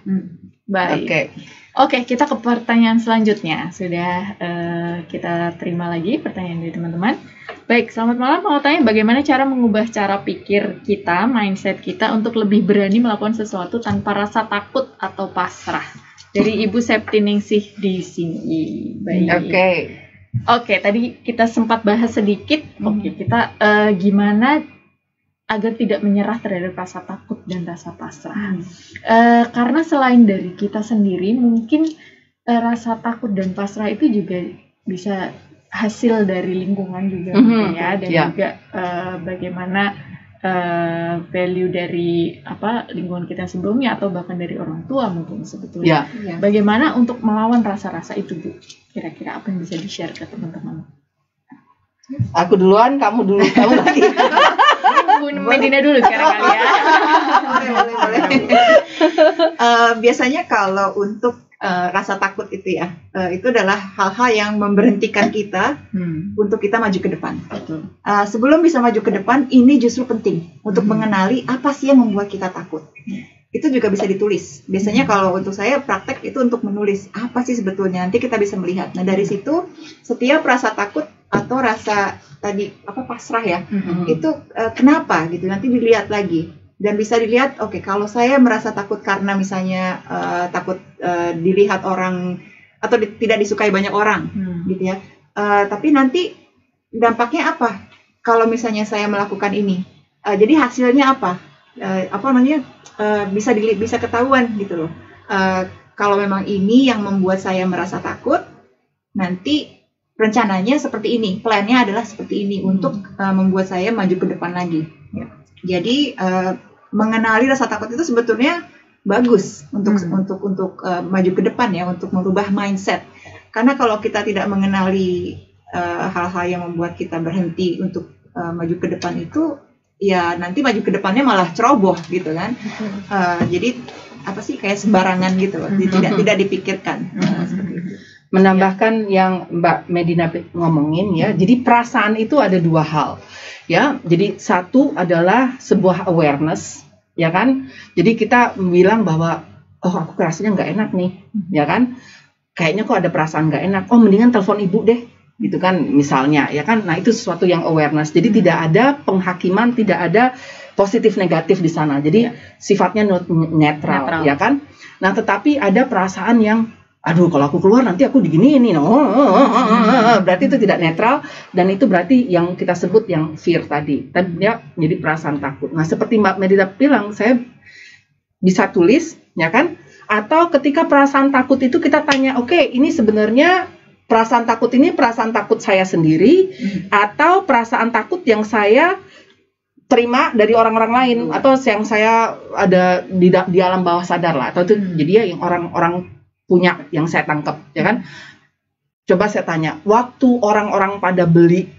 Baik. Oke, kita ke pertanyaan selanjutnya. Sudah kita terima lagi pertanyaan dari teman-teman. Baik, selamat malam. Mau tanya bagaimana cara mengubah cara pikir kita, mindset kita untuk lebih berani melakukan sesuatu tanpa rasa takut atau pasrah. Dari Ibu Septiningsih di sini. Baik. Oke, tadi kita sempat bahas sedikit. Oke, kita gimana agar tidak menyerah terhadap rasa takut dan rasa pasrah. Karena selain dari kita sendiri, mungkin rasa takut dan pasrah itu juga bisa hasil dari lingkungan juga, ya, dan juga bagaimana value dari lingkungan kita sebelumnya atau bahkan dari orang tua mungkin sebetulnya. Bagaimana untuk melawan rasa-rasa itu, Bu? Kira-kira apa yang bisa di-share ke teman-teman? Aku duluan, kamu dulu, kamu lagi. Bu Medina dulu sekarang kali ya. Boleh. Biasanya kalau untuk rasa takut itu ya, itu adalah hal-hal yang memberhentikan kita untuk kita maju ke depan. Sebelum bisa maju ke depan, ini justru penting untuk mengenali apa sih yang membuat kita takut. Itu juga bisa ditulis. Biasanya kalau untuk saya praktek itu untuk menulis apa sih sebetulnya, nanti kita bisa melihat. Nah dari situ setiap rasa takut atau rasa tadi pasrah ya, itu kenapa gitu, nanti dilihat lagi dan bisa dilihat, oke, kalau saya merasa takut karena misalnya takut dilihat orang atau tidak disukai banyak orang gitu ya, tapi nanti dampaknya apa kalau misalnya saya melakukan ini, jadi hasilnya apa, bisa ketahuan gitu loh. Kalau memang ini yang membuat saya merasa takut, nanti rencananya seperti ini, plannya adalah seperti ini untuk membuat saya maju ke depan lagi. Jadi mengenali rasa takut itu sebetulnya bagus untuk maju ke depan ya, untuk merubah mindset. Karena kalau kita tidak mengenali hal-hal yang membuat kita berhenti untuk maju ke depan itu, ya nanti maju ke depannya malah ceroboh gitu kan. Jadi kayak sembarangan gitu, tidak dipikirkan. Seperti itu. Menambahkan yang Mbak Medina ngomongin ya, jadi perasaan itu ada dua hal ya. Jadi satu adalah sebuah awareness, ya kan. Jadi kita bilang bahwa aku rasanya nggak enak nih, ya kan. Kayaknya kok ada perasaan nggak enak. Mendingan telepon ibu deh, gitu kan misalnya, ya kan. Nah itu sesuatu yang awareness. Jadi tidak ada penghakiman, tidak ada positif negatif di sana. Jadi sifatnya netral, ya kan. Nah tetapi ada perasaan yang aduh kalau aku keluar nanti aku diginiin, berarti itu tidak netral, dan itu berarti yang kita sebut yang fear tadi ya, jadi perasaan takut. Nah seperti Mbak Medina bilang, saya bisa tulis, ya kan, atau ketika perasaan takut itu kita tanya, oke, ini sebenarnya perasaan takut ini perasaan takut saya sendiri atau perasaan takut yang saya terima dari orang-orang lain, atau yang saya ada di alam bawah sadar lah, atau itu jadi ya yang orang-orang punya yang saya tangkap, ya kan. Coba saya tanya, waktu orang-orang pada beli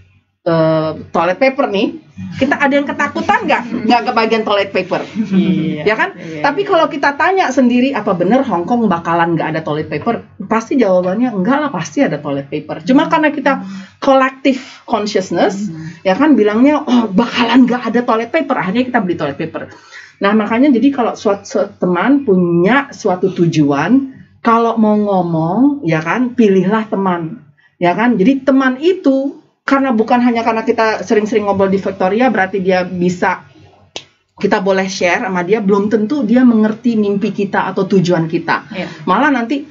toilet paper nih, kita ada yang ketakutan nggak kebagian toilet paper, ya kan? Tapi kalau kita tanya sendiri, apa benar Hong Kong bakalan nggak ada toilet paper? Pasti jawabannya enggak lah, pasti ada toilet paper. Cuma karena kita collective consciousness, Ya kan bilangnya, oh bakalan nggak ada toilet paper, akhirnya kita beli toilet paper. Nah makanya jadi kalau suatu teman punya suatu tujuan, kalau mau ngomong, ya kan, pilihlah teman, ya kan. Jadi teman itu bukan hanya karena kita sering-sering ngobrol di Victoria, berarti dia bisa, kita boleh share sama dia, belum tentu dia mengerti mimpi kita atau tujuan kita. Malah nanti,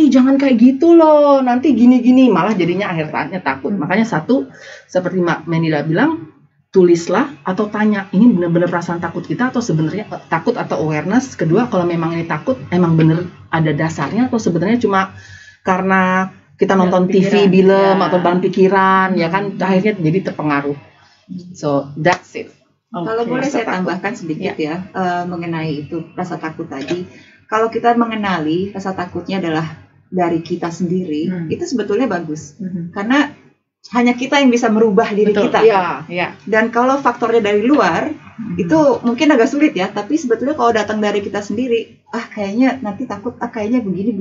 jangan kayak gitu loh, nanti gini-gini, malah jadinya akhirnya takut. Makanya satu, seperti Mbak Menida bilang, tulislah atau tanya, ini benar-benar perasaan takut kita atau sebenarnya takut atau awareness. Kedua, kalau memang ini takut, emang benar ada dasarnya atau sebenarnya cuma karena kita nonton TV, film, atau bahan pikiran, ya kan, akhirnya jadi terpengaruh. So, that's it. Kalau boleh saya tambahkan sedikit ya, mengenai itu rasa takut tadi. Kalau kita mengenali rasa takutnya adalah dari kita sendiri, itu sebetulnya bagus. Karena hanya kita yang bisa merubah diri kita. Dan kalau faktornya dari luar, itu mungkin agak sulit ya. Tapi sebetulnya kalau datang dari kita sendiri, kayaknya nanti takut, kayaknya begini.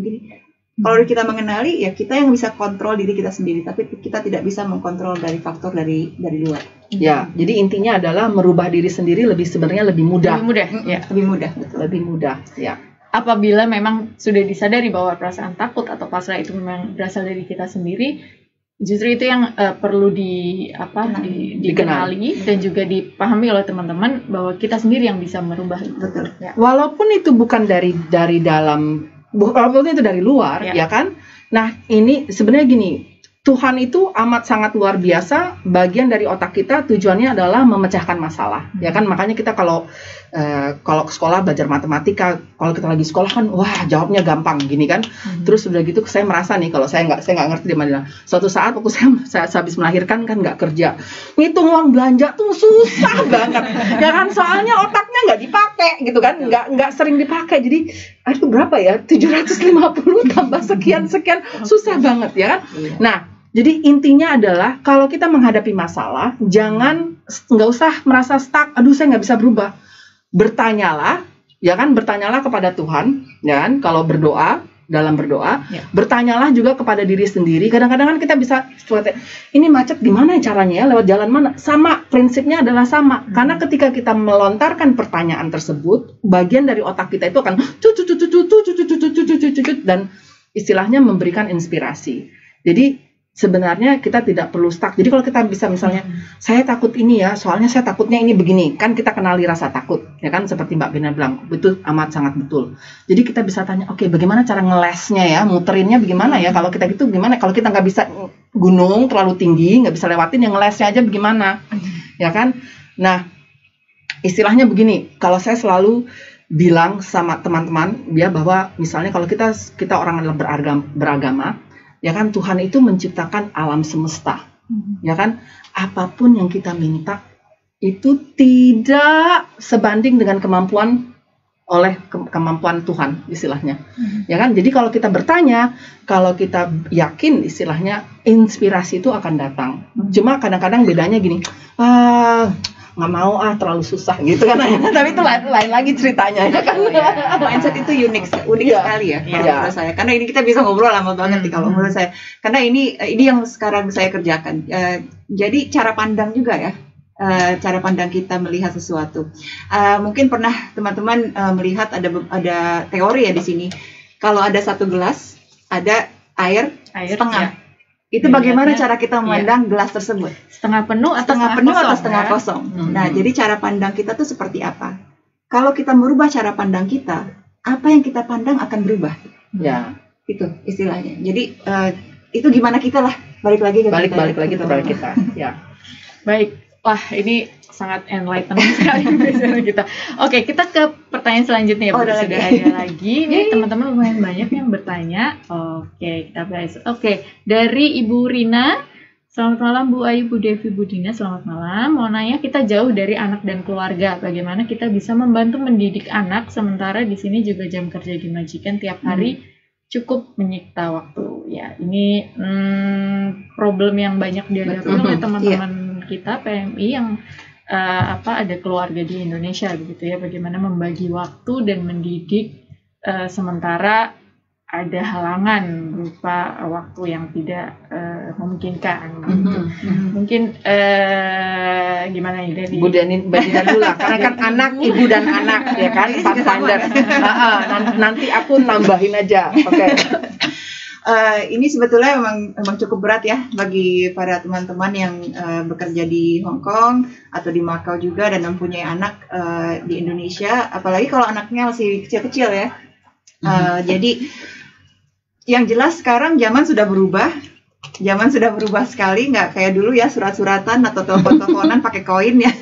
Kalau kita mengenali, ya kita yang bisa kontrol diri kita sendiri, tapi kita tidak bisa mengkontrol dari faktor dari luar. Ya, jadi intinya adalah merubah diri sendiri sebenarnya lebih mudah. Lebih mudah, betul. Lebih mudah, ya. Apabila memang sudah disadari bahwa perasaan takut atau pasrah itu memang berasal dari kita sendiri, justru itu yang perlu dikenali dan juga dipahami oleh teman-teman bahwa kita sendiri yang bisa merubah itu. Betul. Ya. Walaupun itu bukan dari dalam, walaupun itu dari luar, ya kan? Nah, ini sebenarnya gini, Tuhan itu amat sangat luar biasa. Bagian dari otak kita tujuannya adalah memecahkan masalah, ya kan? Makanya kita kalau ke sekolah belajar matematika, kalau kita lagi sekolah kan, wah jawabnya gampang gini kan. Terus udah gitu saya merasa nih, kalau saya nggak ngerti di mana. Suatu saat waktu saya habis melahirkan kan nggak kerja, ngitung uang belanja tuh susah banget, ya kan? Soalnya otaknya nggak dipakai gitu kan, nggak sering dipakai. Jadi itu berapa ya? 750 tambah sekian susah banget ya kan? Nah, jadi intinya adalah kalau kita menghadapi masalah, nggak usah merasa stuck. Aduh, saya nggak bisa berubah. Bertanyalah, ya kan? Bertanyalah kepada Tuhan, ya kan? Kalau dalam berdoa, bertanyalah juga kepada diri sendiri. Kadang-kadang kan kita bisa, ini macet gimana caranya ya? Lewat jalan mana? Sama, prinsipnya adalah sama. Karena ketika kita melontarkan pertanyaan tersebut, bagian dari otak kita itu akan dan istilahnya memberikan inspirasi. Jadi sebenarnya kita tidak perlu stuck. Jadi kalau kita bisa misalnya, saya takut ini ya, soalnya saya takutnya ini begini. Kan kita kenali rasa takut, ya kan? Seperti Mbak Bina bilang, betul, amat sangat betul. Jadi kita bisa tanya, oke, bagaimana cara ngelesnya ya, muterinnya bagaimana ya? Kalau kita gitu gimana? Kalau kita nggak bisa gunung terlalu tinggi, nggak bisa lewatin, yang ngelesnya aja bagaimana? Ya kan? Nah, istilahnya begini, kalau saya selalu bilang sama teman-teman, ya, bahwa misalnya kalau kita orang adalah beragama, ya kan, Tuhan itu menciptakan alam semesta, ya kan, apapun yang kita minta itu tidak sebanding dengan kemampuan Tuhan, istilahnya, ya kan. Jadi kalau kita bertanya, kalau kita yakin, istilahnya inspirasi itu akan datang. Cuma kadang-kadang bedanya gini, nggak mau terlalu susah gitu kan. Tapi itu lain lagi ceritanya, ya kan. Mindset itu unik sekali ya menurut saya. Karena ini kita bisa ngobrol lama banget nih kalau menurut saya. Karena ini yang sekarang saya kerjakan. Jadi cara pandang juga ya. Cara pandang kita melihat sesuatu. Mungkin pernah teman-teman melihat ada teori ya di sini. Kalau ada satu gelas, ada air setengah. Itu bagaimana cara kita memandang gelas tersebut? Setengah penuh atau setengah kosong. Nah, jadi cara pandang kita tuh seperti apa? Kalau kita merubah cara pandang kita, apa yang kita pandang akan berubah. Ya, itu istilahnya. Jadi itu gimana kita lah, balik lagi ke kita. Ya. Baik. Wah, ini sangat enlightening sekali kita. Oke, kita ke pertanyaan selanjutnya ya, Bu. Sudah ada lagi. Ini teman-teman lumayan banyak yang bertanya. Oke, kita bahas. Oke, dari Ibu Rina. Selamat malam Bu Ayu, Bu Devi, Bu Dina. Selamat malam. Mau nanya, kita jauh dari anak dan keluarga. Bagaimana kita bisa membantu mendidik anak sementara di sini juga jam kerja di majikan tiap hari cukup menyita waktu. Ya, ini problem yang banyak dihadapi oleh teman-teman kita PMI yang ada keluarga di Indonesia begitu ya. Bagaimana membagi waktu dan mendidik sementara ada halangan berupa waktu yang tidak memungkinkan. Gitu. Mungkin gimana ya dari Bu Dina dulu lah, karena kan anak, ibu dan anak ya kan, Pathfinder. Nanti aku nambahin aja, oke. Ini sebetulnya memang cukup berat ya bagi para teman-teman yang bekerja di Hong Kong atau di Macau juga dan mempunyai anak di Indonesia, apalagi kalau anaknya masih kecil-kecil ya. Jadi yang jelas sekarang zaman sudah berubah sekali, nggak kayak dulu ya surat-suratan atau telepon-teleponan pakai koin ya.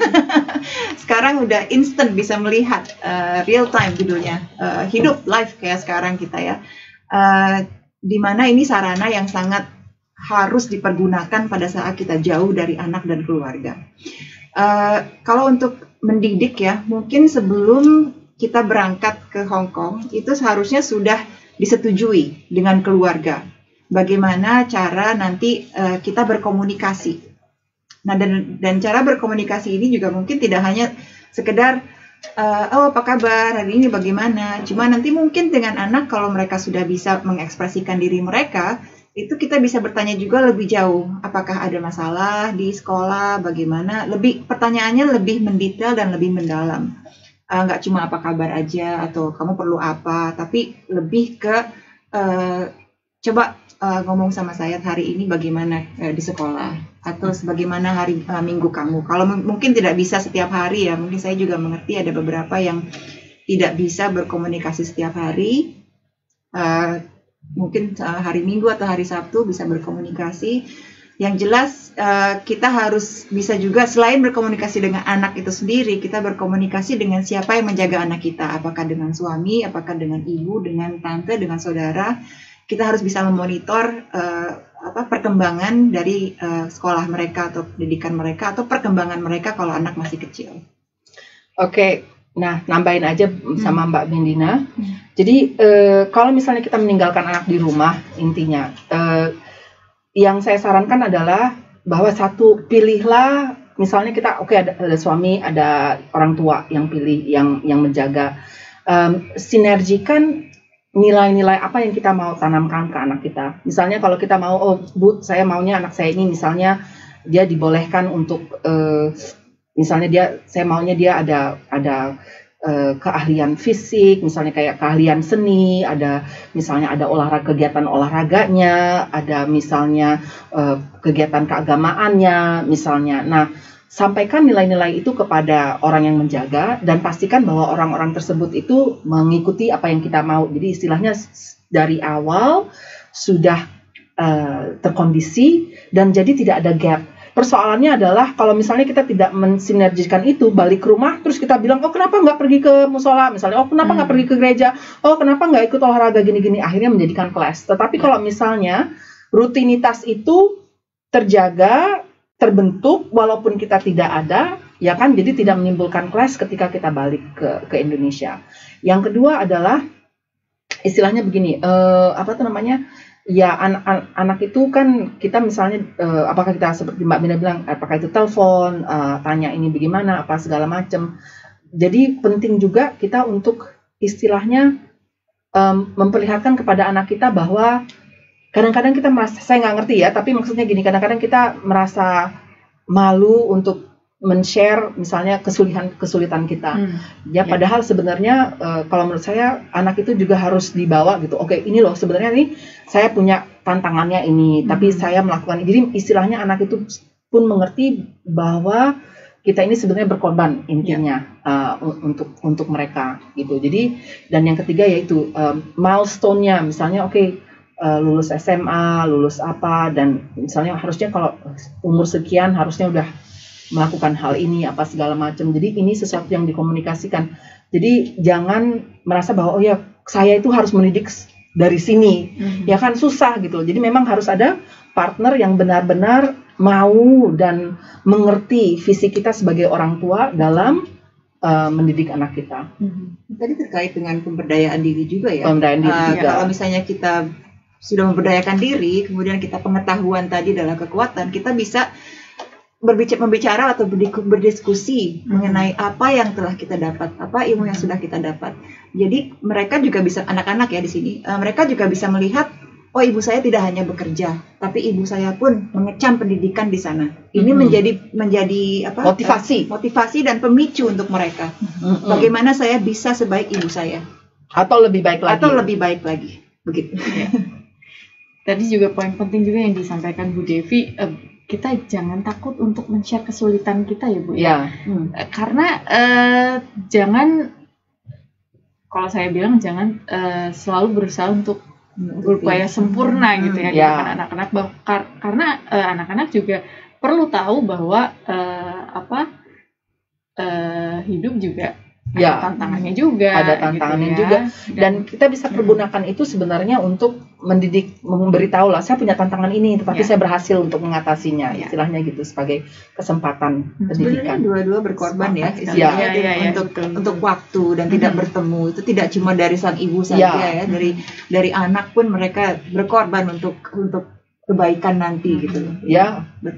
Sekarang udah instant bisa melihat real time judulnya, hidup live kayak sekarang kita ya. Di mana ini sarana yang sangat harus dipergunakan pada saat kita jauh dari anak dan keluarga. Kalau untuk mendidik ya, mungkin sebelum kita berangkat ke Hong Kong, itu seharusnya sudah disetujui dengan keluarga. Bagaimana cara nanti kita berkomunikasi. Nah, dan cara berkomunikasi ini juga mungkin tidak hanya sekedar oh apa kabar, hari ini bagaimana. Cuma nanti mungkin dengan anak kalau mereka sudah bisa mengekspresikan diri mereka, itu kita bisa bertanya juga lebih jauh. Apakah ada masalah di sekolah, bagaimana. Pertanyaannya lebih mendetail dan lebih mendalam. Nggak cuma apa kabar aja atau kamu perlu apa, tapi lebih ke coba ngomong sama saya hari ini bagaimana di sekolah atau sebagaimana hari minggu kamu. Kalau mungkin tidak bisa setiap hari ya, mungkin saya juga mengerti ada beberapa yang tidak bisa berkomunikasi setiap hari. Mungkin hari Minggu atau hari Sabtu bisa berkomunikasi. Yang jelas kita harus bisa juga selain berkomunikasi dengan anak itu sendiri, kita berkomunikasi dengan siapa yang menjaga anak kita. Apakah dengan suami, apakah dengan ibu, dengan tante, dengan saudara. Kita harus bisa memonitor perkembangan dari sekolah mereka atau pendidikan mereka atau perkembangan mereka kalau anak masih kecil. Oke, nah nambahin aja sama Mbak Bendina. Jadi kalau misalnya kita meninggalkan anak di rumah, intinya yang saya sarankan adalah bahwa satu, pilihlah misalnya kita ada suami, ada orang tua yang pilih yang menjaga, sinergikan nilai-nilai apa yang kita mau tanamkan ke anak kita. Misalnya kalau kita mau, oh Bu, saya maunya anak saya ini misalnya dia dibolehkan untuk misalnya saya maunya dia ada keahlian fisik, misalnya kayak keahlian seni, misalnya ada kegiatan olahraganya, ada misalnya kegiatan keagamaannya misalnya. Nah, sampaikan nilai-nilai itu kepada orang yang menjaga dan pastikan bahwa orang-orang tersebut itu mengikuti apa yang kita mau. Jadi istilahnya dari awal sudah terkondisi dan jadi tidak ada gap. Persoalannya adalah kalau misalnya kita tidak mensinergikan itu, balik ke rumah terus kita bilang, oh kenapa nggak pergi ke musola misalnya, oh kenapa nggak pergi ke gereja, oh kenapa nggak ikut olahraga gini-gini, akhirnya menjadikan kelas. Tetapi kalau misalnya rutinitas itu terjaga, terbentuk walaupun kita tidak ada, ya kan, jadi tidak menimbulkan clash ketika kita balik ke Indonesia. Yang kedua adalah istilahnya begini, ya anak itu kan kita misalnya apakah kita seperti Mbak Bina bilang, apakah itu telepon, tanya ini bagaimana, apa segala macam. Jadi penting juga kita untuk istilahnya memperlihatkan kepada anak kita bahwa kadang-kadang kita merasa, saya nggak ngerti ya, tapi maksudnya gini, kadang-kadang kita merasa malu untuk men-share misalnya kesulitan kita. Ya padahal sebenarnya kalau menurut saya anak itu juga harus dibawa gitu. Oke, ini loh sebenarnya nih saya punya tantangannya ini, tapi saya melakukan. Jadi istilahnya anak itu pun mengerti bahwa kita ini sebenarnya berkorban intinya untuk mereka gitu. Jadi dan yang ketiga yaitu milestone-nya, misalnya lulus SMA, lulus apa, dan misalnya harusnya kalau umur sekian harusnya udah melakukan hal ini apa segala macam. Jadi ini sesuatu yang dikomunikasikan. Jadi jangan merasa bahwa oh ya saya itu harus mendidik dari sini, ya kan susah gitu. Jadi memang harus ada partner yang benar-benar mau dan mengerti visi kita sebagai orang tua dalam mendidik anak kita. Tadi terkait dengan pemberdayaan diri juga ya. Pemberdayaan diri juga. Kalau misalnya kita sudah memberdayakan diri, kemudian kita pengetahuan tadi adalah kekuatan, kita bisa berbicara atau berdiskusi mengenai apa yang telah kita dapat, apa ilmu yang sudah kita dapat. Jadi mereka juga bisa, anak-anak ya di sini, mereka juga bisa melihat oh ibu saya tidak hanya bekerja, tapi ibu saya pun mengecam pendidikan di sana. Ini menjadi apa? Motivasi dan pemicu untuk mereka. Bagaimana saya bisa sebaik ibu saya? Atau lebih baik lagi. Begitu. Tadi juga poin penting juga yang disampaikan Bu Devi, kita jangan takut untuk men-share kesulitan kita ya Bu. Karena jangan, kalau saya bilang jangan selalu berusaha untuk berupaya sempurna gitu ya di depan anak-anak, karena anak-anak juga perlu tahu bahwa hidup juga ada tantangannya juga. Ada tantangannya gitu juga. Dan kita bisa pergunakan itu sebenarnya untuk mendidik, memberitahu lah, saya punya tantangan ini, tetapi saya berhasil untuk mengatasinya. Istilahnya gitu, sebagai kesempatan pendidikan. Sebenarnya dua-dua berkorban ya, untuk waktu dan tidak bertemu. Itu tidak cuma dari sang ibu saja ya, dari anak pun mereka berkorban untuk kebaikan nanti gitu.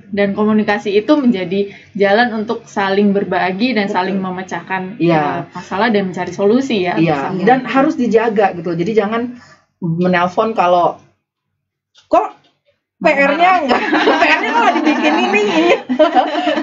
Dan komunikasi itu menjadi jalan untuk saling berbagi dan saling memecahkan masalah dan mencari solusi ya. Dan harus dijaga gitu. Jadi jangan menelpon kalau kok PR-nya malah dibikin ini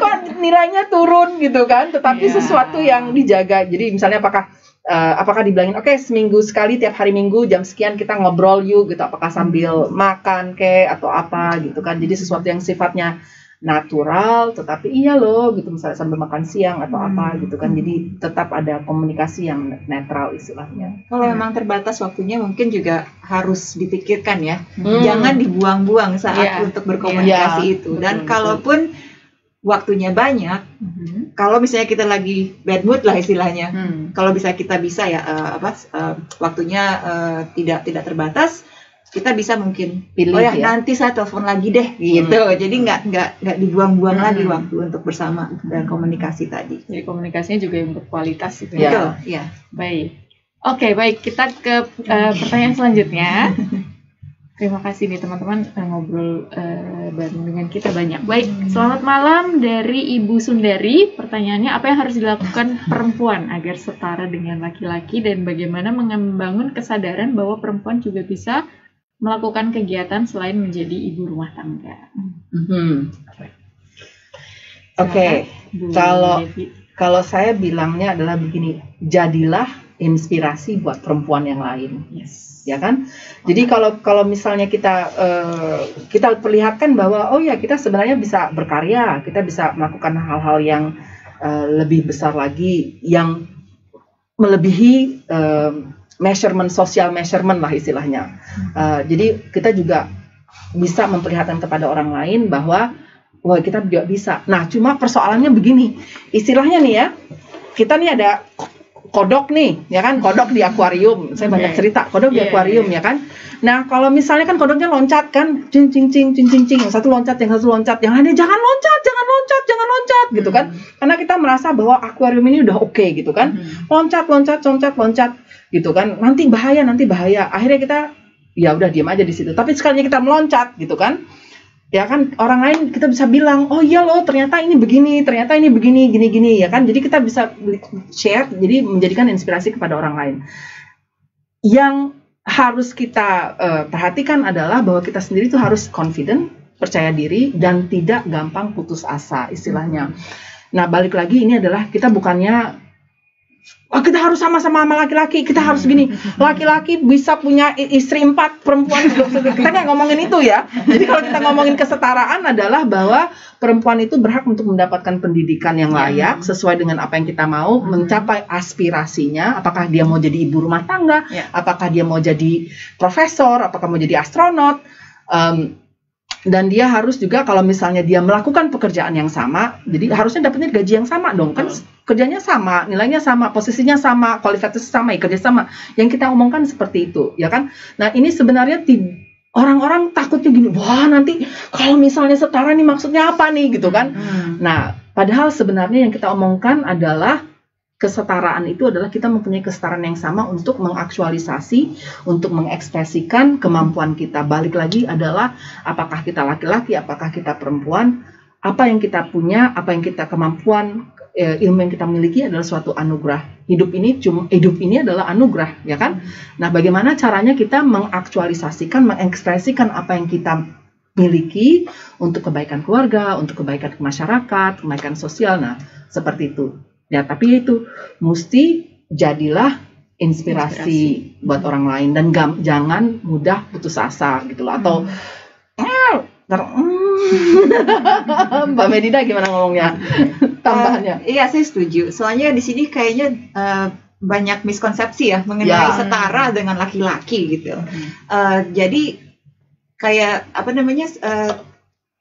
kok nilainya turun gitu kan. Tetapi sesuatu yang dijaga. Jadi misalnya apakah dibilangin oke, seminggu sekali tiap hari Minggu jam sekian kita ngobrol yuk gitu, apakah sambil makan atau apa gitu kan. Jadi sesuatu yang sifatnya natural tetapi iya loh gitu, misalnya sambil makan siang atau apa gitu kan. Jadi tetap ada komunikasi yang netral istilahnya. Kalau memang terbatas waktunya mungkin juga harus dipikirkan ya. Jangan dibuang-buang saat untuk berkomunikasi itu. Dan kalaupun waktunya banyak, kalau misalnya kita lagi bad mood lah istilahnya, kalau bisa ya waktunya tidak terbatas, kita bisa mungkin pilih nanti saya telepon lagi deh gitu. Jadi nggak dibuang-buang lagi waktu untuk bersama dan komunikasi tadi. Jadi komunikasinya juga yang berkualitas gitu ya. Baik. Oke, baik, kita ke pertanyaan selanjutnya. Terima kasih nih teman-teman ngobrol bareng dengan kita banyak. Baik, selamat malam dari Ibu Sundari. Pertanyaannya, apa yang harus dilakukan perempuan agar setara dengan laki-laki dan bagaimana membangun kesadaran bahwa perempuan juga bisa melakukan kegiatan selain menjadi ibu rumah tangga? Oke, kalau saya bilangnya adalah begini, jadilah inspirasi buat perempuan yang lain. Ya kan? Jadi kalau misalnya kita perlihatkan bahwa kita sebenarnya bisa berkarya, kita bisa melakukan hal-hal yang lebih besar lagi, yang melebihi social measurement lah istilahnya. Jadi kita juga bisa memperlihatkan kepada orang lain bahwa kita juga bisa. Nah, cuma persoalannya begini, istilahnya nih ya, kita nih ada kodok nih, ya kan, kodok di akuarium. Saya banyak cerita kodok di akuarium, ya kan. Nah, kalau misalnya kan kodoknya loncat kan, cing cing cing cing cing cing, yang satu loncat, yang lainnya jangan loncat gitu kan. Karena kita merasa bahwa akuarium ini udah oke gitu kan. Loncat gitu kan. Nanti bahaya. Akhirnya kita ya udah diam aja di situ. Tapi sekalinya kita meloncat gitu kan. Ya kan, orang lain kita bisa bilang, oh iya loh, ternyata ini begini, gini, ya kan. Jadi kita bisa share, jadi menjadikan inspirasi kepada orang lain. Yang harus kita perhatikan adalah bahwa kita sendiri tuh harus confident, percaya diri, dan tidak gampang putus asa istilahnya. Nah, balik lagi ini adalah kita bukannya kita harus sama-sama sama laki-laki, kita harus gini. Laki-laki bisa punya istri 4, perempuan kita nggak ngomongin itu ya. Jadi kalau kita ngomongin kesetaraan adalah bahwa perempuan itu berhak untuk mendapatkan pendidikan yang layak sesuai dengan apa yang kita mau, mencapai aspirasinya. Apakah dia mau jadi ibu rumah tangga, apakah dia mau jadi profesor, apakah mau jadi astronot. Dan dia harus juga kalau misalnya dia melakukan pekerjaan yang sama, jadi harusnya dapatnya gaji yang sama dong, kan kerjanya sama, nilainya sama, posisinya sama, kualifikasinya sama, kerja sama. Yang kita omongkan seperti itu, ya kan? Nah, ini sebenarnya orang-orang takutnya gini, wah nanti kalau misalnya setara nih maksudnya apa nih gitu kan? Nah, padahal sebenarnya yang kita omongkan adalah kesetaraan itu adalah kita mempunyai kesetaraan yang sama untuk mengaktualisasi, untuk mengekspresikan kemampuan kita. Balik lagi adalah apakah kita laki-laki, apakah kita perempuan, apa yang kita punya, apa yang kita kemampuan, ilmu yang kita miliki adalah suatu anugerah. Hidup ini adalah anugerah, ya kan? Nah, bagaimana caranya kita mengaktualisasikan, mengekspresikan apa yang kita miliki untuk kebaikan keluarga, untuk kebaikan masyarakat, kebaikan sosial. Nah, seperti itu. Ya, tapi itu mesti jadilah inspirasi buat orang lain dan jangan mudah putus asa gitu loh, atau Mbak Medina gimana ngomongnya? Tambahannya? Iya, saya setuju. Soalnya di sini kayaknya banyak miskonsepsi ya mengenai setara dengan laki-laki gitu. Jadi kayak apa namanya?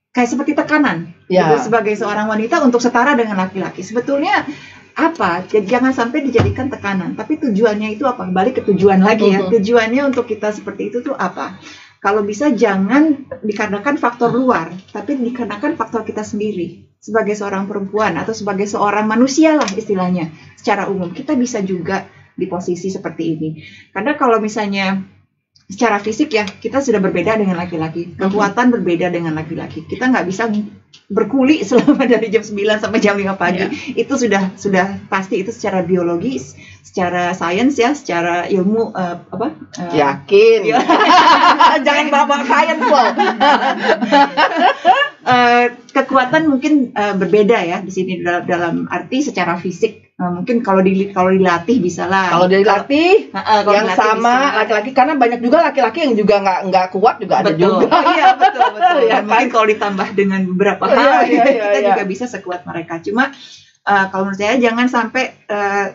Kayak seperti tekanan gitu, sebagai seorang wanita untuk setara dengan laki-laki. Sebetulnya apa? Jangan sampai dijadikan tekanan. Tapi tujuannya itu apa? Balik ke tujuan lagi ya. Tujuannya untuk kita seperti itu tuh apa? Kalau bisa jangan dikarenakan faktor luar, tapi dikarenakan faktor kita sendiri. Sebagai seorang perempuan atau sebagai seorang manusia lah istilahnya. Secara umum, kita bisa juga di posisi seperti ini. Karena kalau misalnya secara fisik ya, kita sudah berbeda dengan laki-laki. Kekuatan berbeda dengan laki-laki. Kita nggak bisa berkuli selama dari jam 9 sampai jam 5 pagi. Itu sudah pasti, itu secara biologis, secara sains ya, secara ilmu yakin. Jangan bawa sains loh. Kekuatan mungkin berbeda ya di sini dalam arti secara fisik. Mungkin kalau dilatih bisa lah. Kalau dilatih yang sama laki-laki, karena banyak juga laki-laki yang juga nggak kuat juga ada juga. Iya betul. Ya, mungkin kalau ditambah dengan beberapa hal kita juga bisa sekuat mereka. Cuma kalau menurut saya jangan sampai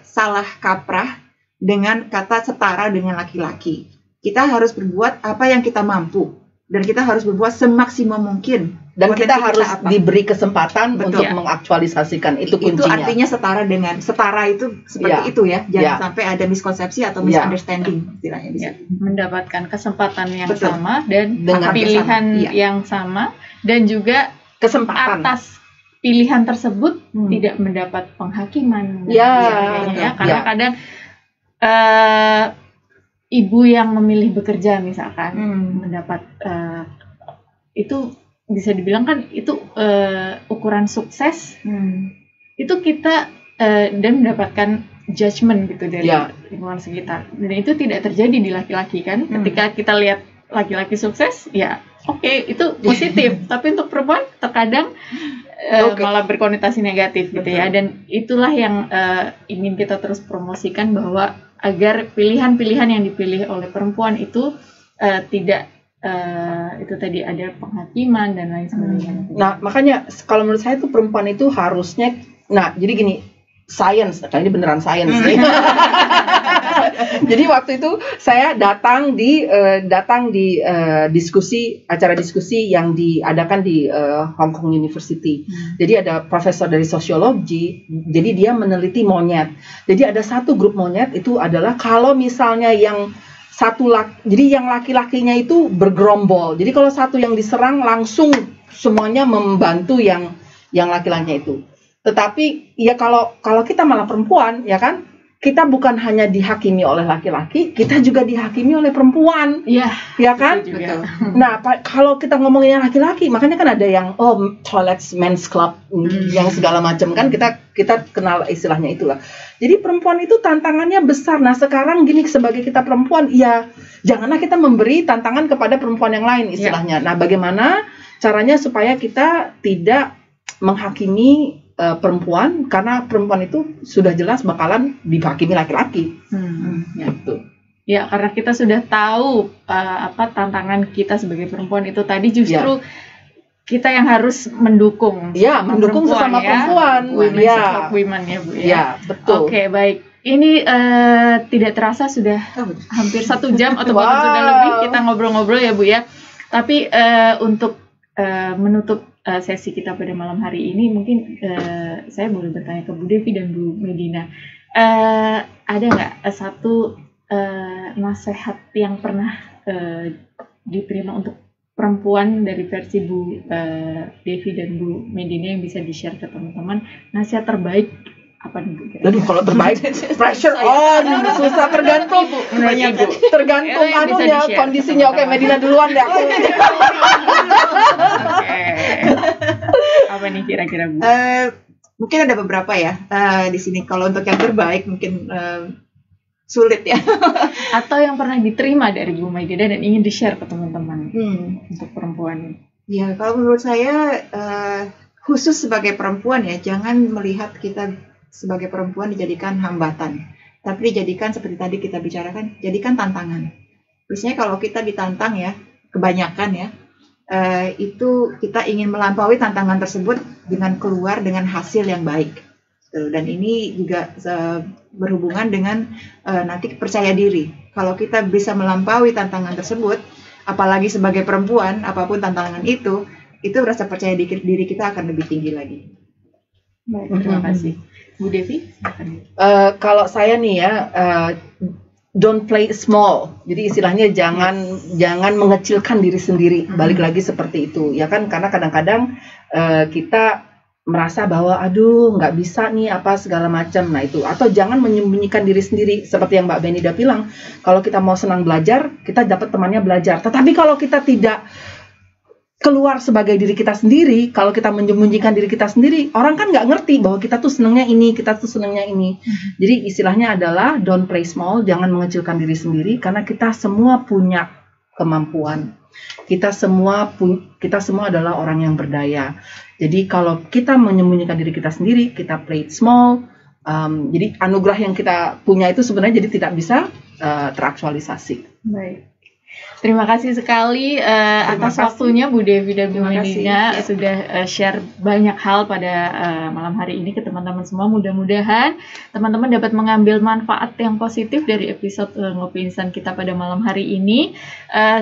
salah kaprah dengan kata setara dengan laki-laki. Kita harus berbuat apa yang kita mampu dan kita harus berbuat semaksimal mungkin. Dan kita harus diberi kesempatan untuk mengaktualisasikan itu kuncinya. Itu artinya setara itu seperti itu ya. Jangan sampai ada miskonsepsi atau misunderstanding istilahnya. Mendapatkan kesempatan yang sama dan pilihan yang sama, dan juga kesempatan atas pilihan tersebut tidak mendapat penghakiman. Karena kadang ibu yang memilih bekerja misalkan mendapat itu bisa dibilang kan itu ukuran sukses. Itu kita dan mendapatkan judgement gitu dari lingkungan sekitar. Dan itu tidak terjadi di laki-laki kan. Ketika kita lihat laki-laki sukses, ya oke, itu positif. Tapi untuk perempuan terkadang malah berkonotasi negatif gitu ya. Dan itulah yang ingin kita terus promosikan, bahwa agar pilihan-pilihan yang dipilih oleh perempuan itu tidak itu tadi ada penghakiman dan lain sebagainya. Nah, makanya kalau menurut saya tuh perempuan itu harusnya, jadi gini, sains, ini beneran sains nih. Jadi waktu itu saya datang di acara diskusi yang diadakan di Hong Kong University. Jadi ada profesor dari sosiologi, jadi dia meneliti monyet. Jadi ada satu grup monyet itu adalah kalau misalnya yang jadi yang laki-lakinya itu bergerombol. Jadi kalau satu yang diserang langsung semuanya membantu yang laki-lakinya itu. Tetapi ya kalau kita malah perempuan, ya kan? Kita bukan hanya dihakimi oleh laki-laki, kita juga dihakimi oleh perempuan. Iya. Ya kan? Betul. Nah, kalau kita ngomongin laki-laki, makanya kan ada yang toilet men's club yang segala macam kan, kita kenal istilahnya itulah. Jadi perempuan itu tantangannya besar. Nah, sekarang gini, sebagai kita perempuan, ya janganlah kita memberi tantangan kepada perempuan yang lain istilahnya. Nah, bagaimana caranya supaya kita tidak menghakimi perempuan, karena perempuan itu sudah jelas bakalan dihakimi laki-laki. Gitu. Ya, karena kita sudah tahu tantangan kita sebagai perempuan itu tadi, justru kita yang harus mendukung. Ya, mendukung sesama perempuan. Women support women ya, Bu ya. Ya, betul. Oke, baik. Ini tidak terasa sudah hampir 1 jam atau bahkan sudah lebih kita ngobrol-ngobrol ya, Bu ya. Tapi untuk menutup sesi kita pada malam hari ini, mungkin saya boleh bertanya ke Bu Devi dan Bu Medina, ada nggak satu nasihat yang pernah diterima untuk perempuan dari versi Bu Devi dan Bu Medina yang bisa di-share ke teman-teman? Nasihat terbaik apa nih, Bu? Aduh, kalau terbaik pressure on, susah, tergantung tergantung anunya, kondisinya. Oke, Medina duluan deh aku. Apa nih kira-kira, Bu? mungkin ada beberapa ya di sini. Kalau untuk yang terbaik mungkin sulit ya. Atau yang pernah diterima dari Bu Maidida dan ingin di-share ke teman-teman untuk perempuan. Ya, kalau menurut saya khusus sebagai perempuan ya, jangan melihat kita sebagai perempuan dijadikan hambatan, tapi dijadikan seperti tadi kita bicarakan, jadikan tantangan. Biasanya kalau kita ditantang ya, kebanyakan ya, itu kita ingin melampaui tantangan tersebut dengan keluar dengan hasil yang baik. Dan ini juga berhubungan dengan nanti percaya diri. Kalau kita bisa melampaui tantangan tersebut, apalagi sebagai perempuan, apapun tantangan itu rasa percaya diri kita akan lebih tinggi lagi. Baik, terima kasih. Bu Devi, silakan. Kalau saya nih ya, don't play small. Jadi istilahnya jangan mengecilkan diri sendiri. Balik lagi seperti itu, ya kan? Karena kadang-kadang kita merasa bahwa aduh nggak bisa nih apa segala macam. Nah itu, atau jangan menyembunyikan diri sendiri seperti yang Mbak Benida bilang. Kalau kita mau senang belajar, kita dapat temannya belajar. Tetapi kalau kita tidak keluar sebagai diri kita sendiri, kalau kita menyembunyikan diri kita sendiri, orang kan nggak ngerti bahwa kita tuh senangnya ini, kita tuh senangnya ini. Jadi istilahnya adalah don't play small, jangan mengecilkan diri sendiri, karena kita semua punya kemampuan. Kita semua adalah orang yang berdaya. Jadi kalau kita menyembunyikan diri kita sendiri, kita play it small. Jadi anugerah yang kita punya itu sebenarnya jadi tidak bisa teraktualisasi. Baik. Terima kasih sekali atas waktunya Bu Devi dan Bu Maidida sudah share banyak hal pada malam hari ini ke teman-teman semua. Mudah-mudahan teman-teman dapat mengambil manfaat yang positif dari episode Ngopi Instan kita pada malam hari ini.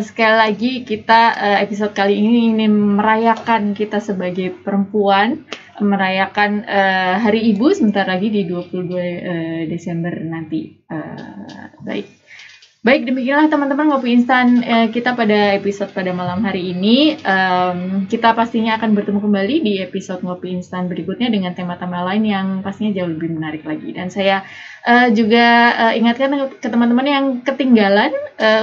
Sekali lagi kita episode kali ini ingin merayakan kita sebagai perempuan, merayakan Hari Ibu sebentar lagi di 22 Desember nanti. Baik, demikianlah teman-teman Ngopi Instan kita pada episode pada malam hari ini. Kita pastinya akan bertemu kembali di episode Ngopi Instan berikutnya dengan tema-tema lain yang pastinya jauh lebih menarik lagi. Dan saya juga ingatkan ke teman-teman yang ketinggalan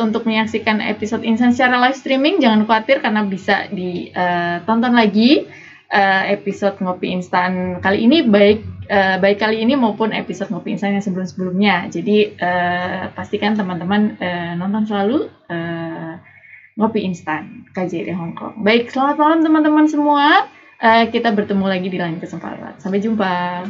untuk menyaksikan episode Instan secara live streaming. Jangan khawatir karena bisa ditonton lagi episode Ngopi Instan kali ini, baik kali ini maupun episode Ngopi Instan yang sebelum-sebelumnya. Jadi pastikan teman-teman nonton selalu Ngopi Instan KJRI Hong Kong. Baik, selamat malam teman-teman semua. Kita bertemu lagi di lain kesempatan. Sampai jumpa.